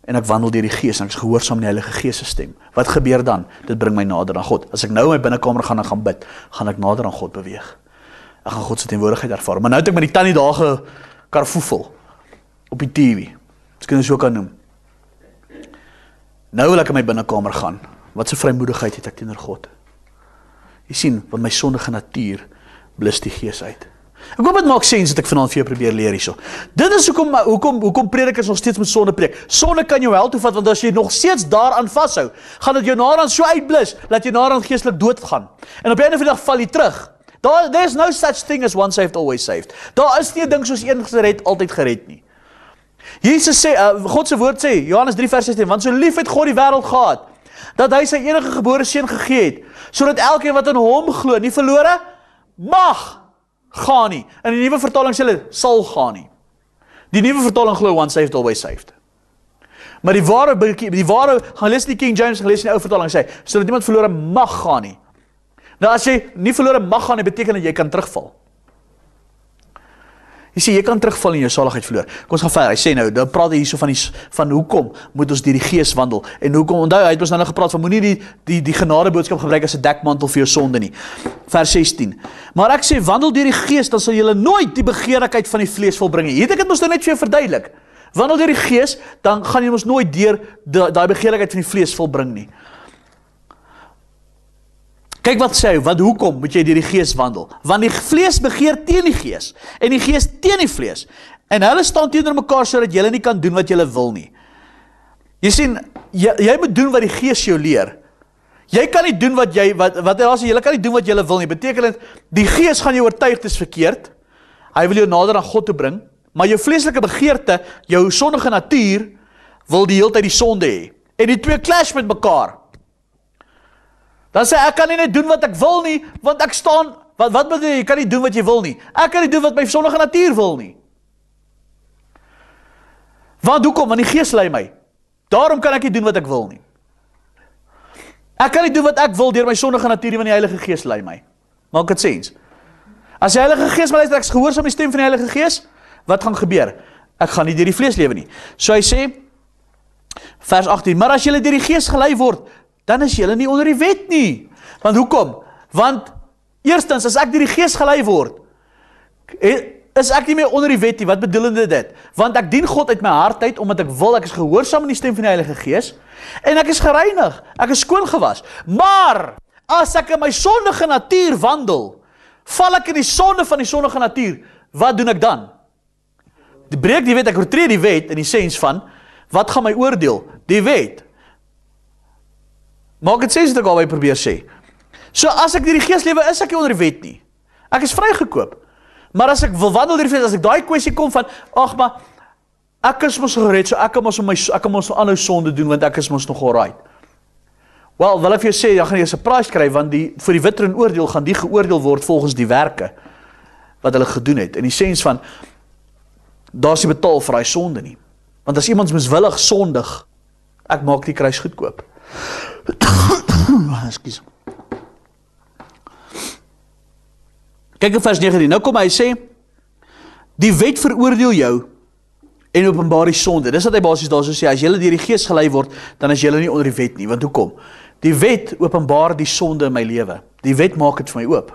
Speaker 1: en ek wandel deur die Gees, en ek is gehoorsaam aan die Heilige Gees se stem. Wat gebeur dan? Dit bring my nader aan God. As ek nou in my binnekamer gaan en gaan bid, gaan ek nader aan God beweeg. Ek gaan God se teenwoordigheid ervaar. Maar nou het ek met die tannie daar gekarfoefel, op die TV, as ek dit so kan noem. Nou wil ek in my binnekamer gaan. Wat se vrymoedigheid het ek teenoor God? Jy sien, want my sondige natuur blus die Gees uit. Ek hoop dit maak sens dat ek vanaand vir jou probeer leer hierso. Dit is hoekom predikers nog steeds met sonde preek. Sonde kan jou hel toe vat, want as jy nog steeds daaraan vashou, gaan dit jou naderhand so uitblus, dat jy naderhand geestelik dood gaan. En op die einde van die dag val jy terug. There's no such thing as one saved, always saved. Daar is nie 'n ding soos een gered, altyd gered nie. Jesus sê, God se woord sê, Johannes 3 vers 16, want so lief het God die wêreld gehad, dat hy sy enige gebore seun gegee het, sodat elkeen wat in hom glo, nie verlore, mag gaan nie. In die nuwe vertaling sê hulle, sal gaan nie. Die nuwe vertaling glo once saved, always saved. Maar die ware, gaan lees die King James, gaan lees die ou vertaling sê, sodat niemand verlore mag gaan nie. Nou as jy nie verlore mag gaan nie, beteken dat jy kan terugval. Jy sê, jy kan terugval en jou saligheid verloor. Kom ons gaan verder, hy sê nou, dan praat hy hierso van hoekom moet ons deur die gees wandel, en hoekom, onthou, hy het ons nou gepraat van, moenie die genadeboodskap gebruik as 'n dekmantel vir jou sonde nie. Vers 16, maar ek sê, wandel deur die gees, dan sal julle nooit die begeerlikheid van die vlees volbring nie. Hier het ek dit mos nou net vir jou verduidelik. Wandel deur die gees, dan gaan jy mos nooit deur daai begeerlikheid van die vlees volbring nie. Kyk wat sê hy, want hoekom moet jy deur die gees wandel? Want die vlees begeer teen die gees, en die gees teen die vlees. En hulle staan teenoor mekaar sodat jy nie kan doen wat jy wil nie. Jy sien, jy moet doen wat die gees jou leer. Jy kan nie doen wat jy kan nie doen wat jy wil nie. Beteken dit, die gees gaan jou oortuig dit is verkeerd. Hy wil jou nader aan God toe bring, maar jou vleeslike begeerte, jou sondige natuur, wil die hele tyd die sonde hê. En die twee clash met mekaar. Dan sê ek kan nie net doen wat ek wil nie, want ek staan, wat bedoel jy kan nie doen wat jy wil nie. Ek kan nie doen wat my sondige natuur wil nie. Want hoekom? Want die gees lei my. Daarom kan ek nie doen wat ek wil nie. Ek kan nie doen wat ek wil deur my sondige natuur, want die Heilige Gees lei my. Maak dit sens? As die Heilige Gees my luister, ek gehoorsaam die stem van die Heilige Gees, wat gaan gebeur? Ek gaan nie deur die vlees lewe nie. So hy sê, vers 18, maar as julle deur die Gees gelei word, dan is julle nie onder die wet nie. Want hoekom? Want, eerstens, as ek deur die Gees gelei word, is ek nie meer onder die wet nie. Wat bedoel dit? Want ek dien God uit my hart uit, omdat ek is gehoorsaam aan die stem van die Heilige Gees, en ek is gereinig, ek is skoon gewas. Maar, as ek in my sondige natuur wandel, val ek in die sonde van die sondige natuur, wat doen ek dan? Breek die wet, ek oortree die wet, in die sens van, wat gaan my oordeel? Die wet. Maak het sens wat ek alweer probeer sê. So as ek deur die gees lewe, is ek nie onder die wet nie. Ek is vrygekoop. Maar as ek wil wandel deur die vlees, as ek daai kwessie kom van, ag maar, ek is mos gered, so ek kan mos aanhou sonde doen, want ek is mos nog alright. Wel, wil ek vir jou sê, dan gaan jy 'n surprise kry, want vir die witterin oordeel, gaan die geoordeel word volgens die werke, wat hulle gedoen het. In die sens van, daar is nie betaal vir daai sonde nie. Want as iemand miswillig sondig, ek maak die kruis goedkoop. Ekskuus. Kyk in vers 19, nou kom hy sê, die wet veroordeel jou en openbaar die sonde. Dis wat hy basies daar so sê, as jylle deur die gees gelei word, dan is jylle nie onder die wet nie, want hoekom? Die wet openbaar die sonde in my lewe. Die wet maak het vir my oop.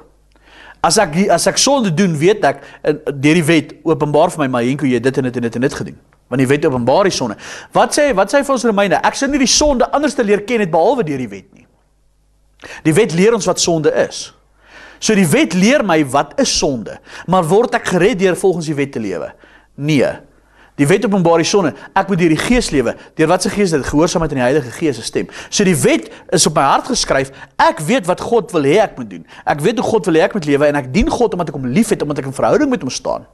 Speaker 1: As ek sonde doen, weet ek, deur die wet openbaar vir my, maar Henko, jy dit en dit en dit en dit gedoen. Want die wet openbaar die sonde. Wat sê vir ons Romeine? Ek sou nie die sonde anders te leer ken het, behalwe deur die wet nie. Die wet leer ons wat sonde is. So die wet leer my wat is sonde, maar word ek gered deur volgens die wet te lewe? Nee. Die wet openbaar die sonde. Ek moet deur die gees lewe. Deur wat se gees dit? Gehoorsaamheid aan die Heilige Gees se stem. So die wet is op my hart geskryf. Ek weet wat God wil hê ek moet doen. Ek weet hoe God wil hê ek moet lewe en ek dien God omdat ek hom liefhet, omdat ek in verhouding met hom staan.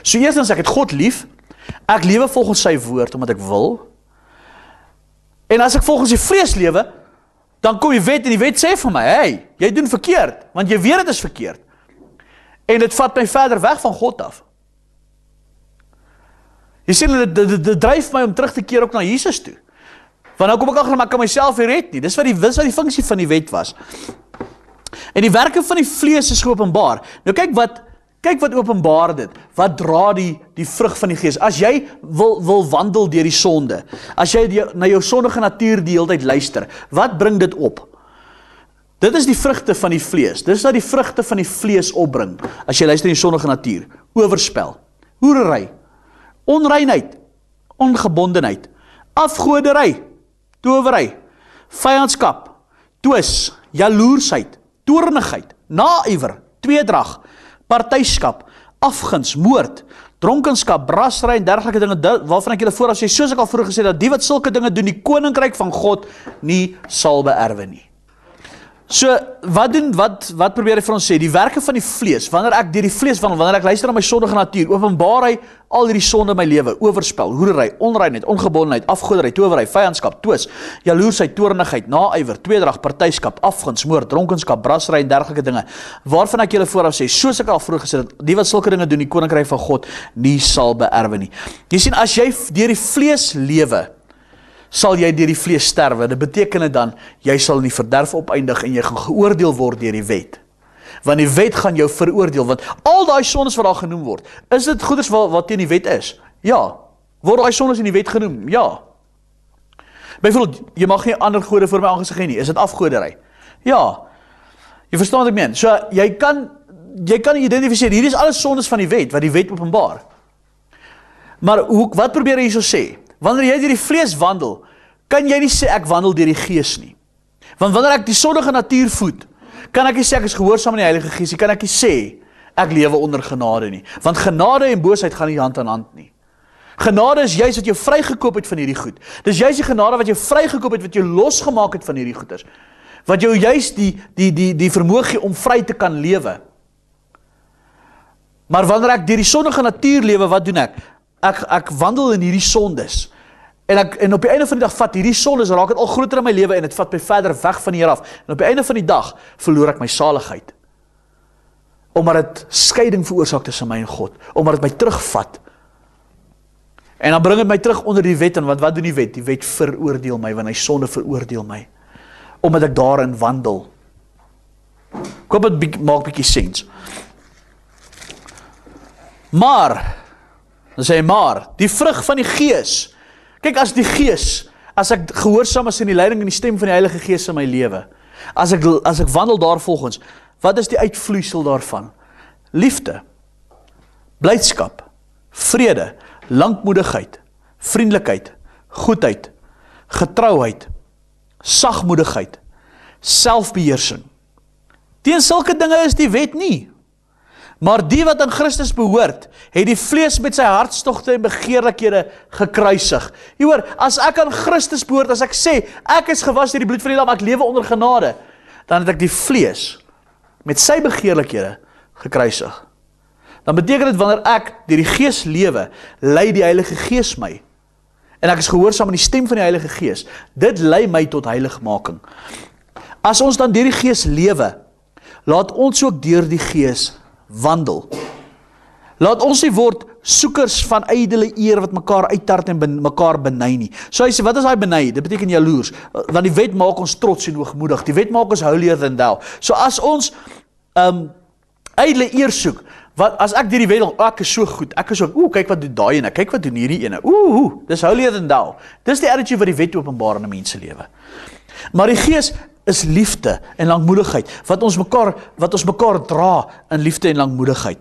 Speaker 1: So eerstens ek het God lief. Ek lewe volgens sy woord omdat ek wil. En as ek volgens die vlees lewe, dan kom die wet en die wet sê vir my, hey, jy doen verkeerd, want jy weet dit is verkeerd. En dit vat my verder weg van God af. Jy sien, dit dryf my om terug te keer ook na Jesus toe. Want nou kom ek agter, maar ek kan myself nie red nie. Dis wat die funksie van die wet was. En die werke van die vlees is geopenbaar. Nou kyk wat openbaar dit. Wat dra die vrug van die gees? As jy wil wandel deur die sonde, as jy na jou sondige natuur die hele tyd luister, wat bring dit op? Dit is die vrugte van die vlees. Dit is wat die vrugte van die vlees opbring, as jy luister in die sondige natuur. Oorspel, hoerery, onreinheid, ongebondenheid, afgodery, towery, vyandskap, twis, jaloersheid, toornigheid, naaiwer, tweedrag, partyskap, afguns, moord, dronkenskap, brassery en dergelike dinge, waarvan ek julle vooraf sê, soos ek al vroeër gesê, dat die wat sulke dinge doen, die koninkryk van God nie sal beerwe nie. So, wat probeer hy vir ons sê? Die werke van die vlees, wanneer ek deur die vlees wandel, wanneer ek luister na my sondige natuur, openbaar hy al hierdie sonde in my lewe, oorspel, hoerery, onreinheid, ongebondenheid, afgoderry, towery, vyandskap, twis, jaloersheid, toornigheid, naaiwer, tweedrag, partyskap, afguns, moord, dronkenskap, brassery en dergelike dinge, waarvan ek julle vooraf sê, soos ek al vroeër gesê het, die wat sulke dinge doen, die koninkryk van God nie sal beerwe nie. Jy sien, as jy deur die vlees lewe, sal jy deur die vlees sterwe. Dit beteken dit dan, jy sal in die verderf opeindig en jy gaan geoordeel word deur die wet. Want die wet gaan jou veroordeel, want al daai sondes wat daar genoem word, is dit goeders wat teen die wet is? Ja. Word daai sondes in die wet genoem? Ja. Byvoorbeeld, jy mag nie ander gode voor my aangesig hê nie, is dit afgoderry? Ja. Jy verstaan wat ek meen? So, jy kan identifiseer, hier is alles sondes van die wet, wat die wet openbaar. Maar wat probeer hy hierso sê? Wanneer jy deur die vlees wandel, kan jy nie sê ek wandel deur die gees nie. Want wanneer ek die sondige natuur voed, kan ek nie sê ek is gehoorsaam aan die Heilige Gees nie, kan ek nie sê ek lewe onder genade nie. Want genade en boosheid gaan nie hand aan hand nie. Genade is juist wat jou vrygekoop het van hierdie goed. Dis juist die genade wat jou vrygekoop het, wat jou losgemaak het van hierdie goeders. Wat jou juist die vermoë gee om vry te kan lewe. Maar wanneer ek deur die sondige natuur lewe, wat doen ek? Ek wandel in hierdie sondes. En op die einde van die dag vat hierdie sondes, raak het al groter in my lewe en het vat my verder weg van die Here af. En op die einde van die dag verloor ek my saligheid. Omdat het skeiding veroorsaak tussen my en God. Omdat het my terugvat. En dan bring het my terug onder die wet. En wat doen die wet? Die wet veroordeel my, want hy sonde veroordeel my. Omdat ek daarin wandel. Ek hoop het maak bietjie sens. Maar, dan sê hy maar, die vrug van die Gees. Kyk, as ek gehoorsaam is in die leiding en die stem van die Heilige Gees in my lewe, as ek wandel daarvolgens, wat is die uitvloeisel daarvan? Liefde, blydskap, vrede, lankmoedigheid, vriendelikheid, goedheid, getrouheid, sagmoedigheid, selfbeheersing. Teen sulke dinge is die wet nie. Maar die wat aan Christus behoort, het die vlees met sy hartstogte en begeerlikhede gekruisig. Jy hoor, as ek aan Christus behoort, as ek sê, ek is gewas deur die bloed van die lam, ek lewe onder genade, dan het ek die vlees met sy begeerlikhede gekruisig. Dan beteken dit, wanneer ek deur die Gees lewe, lei die Heilige Gees my. En ek is gehoorsaam aan die stem van die Heilige Gees. Dit lei my tot heiligmaking. As ons dan deur die Gees lewe, laat ons ook deur die Gees wandel. Laat ons nie word soekers van ydelle eer wat mekaar uittart en mekaar beny nie. So hy sê, wat is hy beny? Dit beteken jaloers. Want die wet maak ons trots en hoogmoedig. Die wet maak ons holier than thou. So as ons ydelle eer soek, as ek deur die wet, ek is so goed, ek is so, kyk wat doen daai ene, kyk wat doen hierdie ene, dis holier than thou. Dis die attitude wat die wet openbaar in 'n mens se lewe. Maar die Gees is liefde en langmoedigheid, wat ons mekaar dra in liefde en langmoedigheid.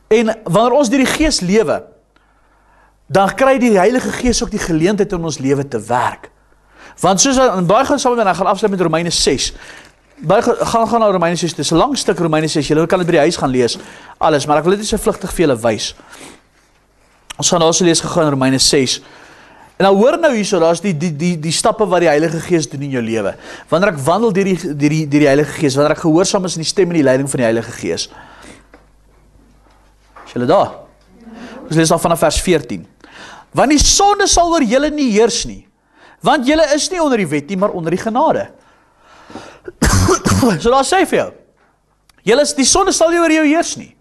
Speaker 1: En wanneer ons deur die Gees lewe, dan kry die Heilige Gees ook die geleentheid om ons lewe te werk. Want soos in baie gaan saam met my, ek gaan afsluit met Romeine 6. Gaan na Romeine 6, dit is 'n lang stuk Romeine 6, julle kan dit by die huis gaan lees, alles, maar ek wil dit so vlugtig vir julle wys. Ons gaan daar so lees gegaan in Romeine 6. En nou hoor nou hierso, daar is die stappe wat die Heilige Gees doen in jou lewe. Wanneer ek wandel deur die Heilige Gees, wanneer ek gehoorsaam is in die stem en die leiding van die Heilige Gees. Is julle daar? Ons lees al vanaf vers 14. Want die sonde sal oor julle nie heers nie, want julle is nie onder die wet nie, maar onder die genade. So daar sê vir jou, die sonde sal nie oor jou heers nie.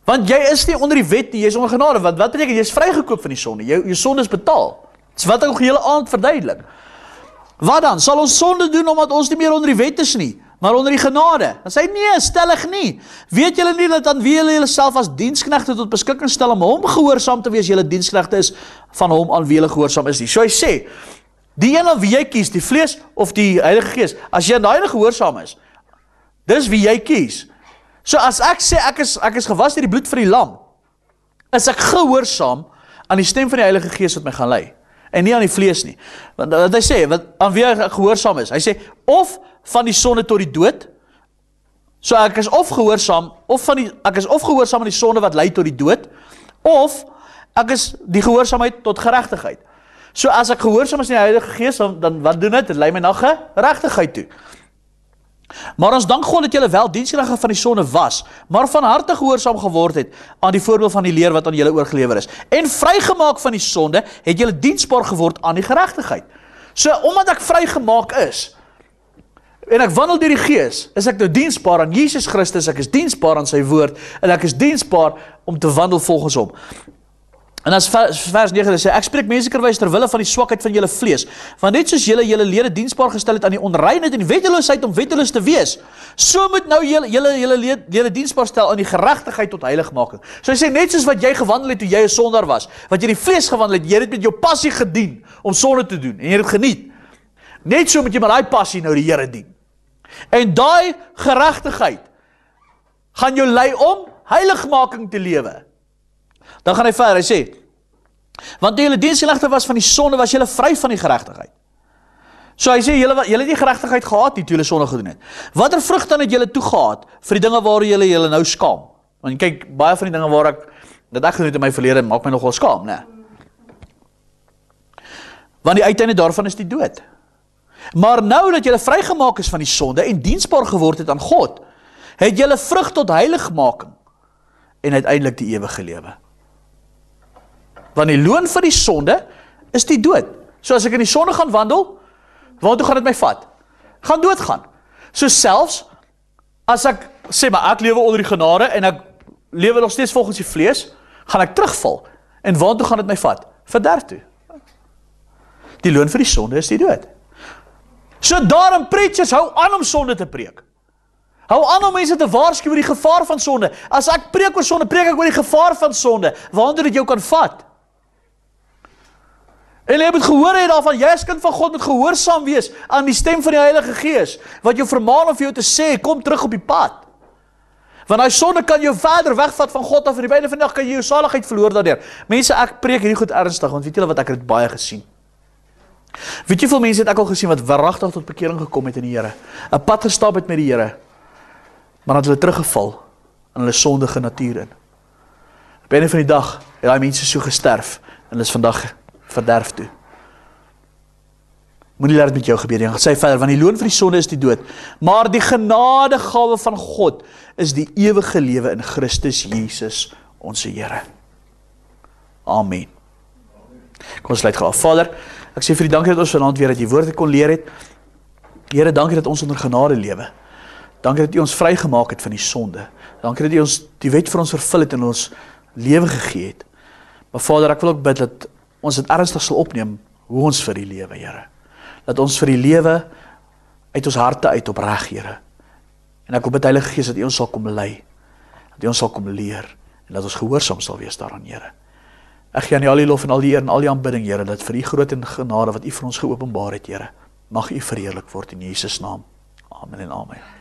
Speaker 1: Want jy is nie onder die wet nie, jy is onder genade. Want wat beteken, jy is vrygekoop van die sonde, jou sonde is betaal. Dis wat ek ook die hele aand verduidelik. Wat dan? Sal ons sonde doen omdat ons nie meer onder die wet is nie, maar onder die genade? Dan sê hy, nee, stellig nie. Weet julle nie dat dan wie julle julleself as diensknegte tot beskikking stel om hom gehoorsaam te wees, julle diensknegte is van hom aan wie julle gehoorsaam is nie. So hy sê, die een aan wie jy kies, die vlees of die Heilige Gees, as jy aan daai gehoorsaam is, dis wie jy kies. So as ek sê, ek is gewas deur die bloed van die lam, is ek gehoorsaam aan die stem van die Heilige Gees wat my gaan lei, en nie aan die vlees nie. Want wat hy sê, aan wie ek gehoorsaam is, hy sê, of van die sonde tot die dood, so ek is of gehoorsaam aan die sonde wat lei tot die dood, of ek is die gehoorsaamheid tot geregtigheid. So as ek gehoorsaam is aan die Heilige Gees, dan wat doen dit? Dit lei my na geregtigheid toe. Maar ons dank God dat julle wel diensknegte van die sonde was, maar van harte gehoorsaam geword het aan die voorbeeld van die leer wat aan julle oorgelewer is. En vrygemaak van die sonde, het julle diensbaar geword aan die geregtigheid. So, omdat ek vrygemaak is, en ek wandel deur die Gees, is ek nou diensbaar aan Jesus Christus, ek is diensbaar aan sy woord, en ek is diensbaar om te wandel volgens hom. En as vers 9 sê, ek spreek mensekerwys ter wille van die swakheid van julle vlees, want net soos julle lede diensbaar gestel het aan die onreinheid en die wetteloosheid om wetteloos te wees, so moet nou julle lede diensbaar stel aan die geregtigheid tot heiligmaking. So hy sê, net soos wat jy gewandel het toe jy 'n sondaar was, wat jy die vlees gewandel het, jy het met jou passie gedien om sonde te doen, en jy het dit geniet. Net so moet jy met daai passie nou die Here dien. En daai geregtigheid gaan jou lei om heiligmaking te lewe. Dan gaan hy verder, hy sê, want toe julle diensknegte was van die sonde, was julle vry van die geregtigheid. So hy sê, julle het nie geregtigheid gehad nie toe julle sonde gedoen het. Watter vrug dan het julle toegehad vir die dinge waar julle nou skaam? Want kyk, baie van die dinge waar ek gedoen het in my verlede, maak my nogal skaam, né? Want die uiteinde daarvan is die dood. Maar nou dat julle vrygemaak is van die sonde en diensbaar geword het aan God, het julle vrug tot heiligmaking en uiteindelik die ewige lewe. Want die loon vir die sonde is die dood. So as ek in die sonde gaan wandel, waartoe gaan dit my vat? Gaan doodgaan. So selfs as ek sê maar ek lewe onder die genade en ek lewe nog steeds volgens die vlees, gaan ek terugval. En waartoe gaan dit my vat? Verderf toe. Die loon vir die sonde is die dood. So daarom preachers hou aan om sonde te preek. Hou aan om mense te waarsku oor die gevaar van sonde. As ek preek oor sonde, preek ek oor die gevaar van sonde, waartoe dit jou kan vat. En jy moet gehoor hê daarvan, jy as kind van God moet gehoorsaam wees aan die stem van die Heilige Gees, wat jou vermaan om vir jou te sê, kom terug op die pad. Want daai sonde kan jou verder wegvat van God af, en die einde van die dag kan jy jou saligheid verloor daardeur. Mense, ek preek hierdie goed ernstig, want weet julle wat, ek het dit baie gesien. Weet jy hoeveel mense het ek al gesien wat waaragtig tot bekering gekom het in die Here, 'n pad gestap het met die Here, maar dat hulle teruggeval in hulle sondige natuur in. Op die einde van die dag het daai mense so gesterf, en hulle is vandag verderf toe. Moenie laat dit met jou gebeur nie. Hy sê verder, want die loon vir die sonde is die dood, maar die genadegawe van God is die ewige lewe in Christus Jesus, ons Here. Amen. Kom ons sluit gou af. Vader, ek sê vir die dankie dat ons vanaand weer dat jy woord kon leer het. Here, dankie dat ons onder genade lewe. Dankie dat U ons vrygemaak het van die sonde. Dankie dat U ons die wet vir ons vervul het en ons lewe gegee het. Maar Vader, ek wil ook bid dat ons dit ernstig sal opneem hoe ons vir die lewe, Here. Dat ons vir die lewe uit ons harte uit opreg, Here. En ek wil bid, Heilige Gees, dat U ons sal kom lei, dat U ons sal kom leer en dat ons gehoorsaam sal wees daaraan, Here. Ek gee aan U al die lof en al die eer en al die aanbidding, Here, dat vir U groot en genade wat U vir ons geopenbaar het, Here, mag U verheerlik word in Jesus naam. Amen en amen.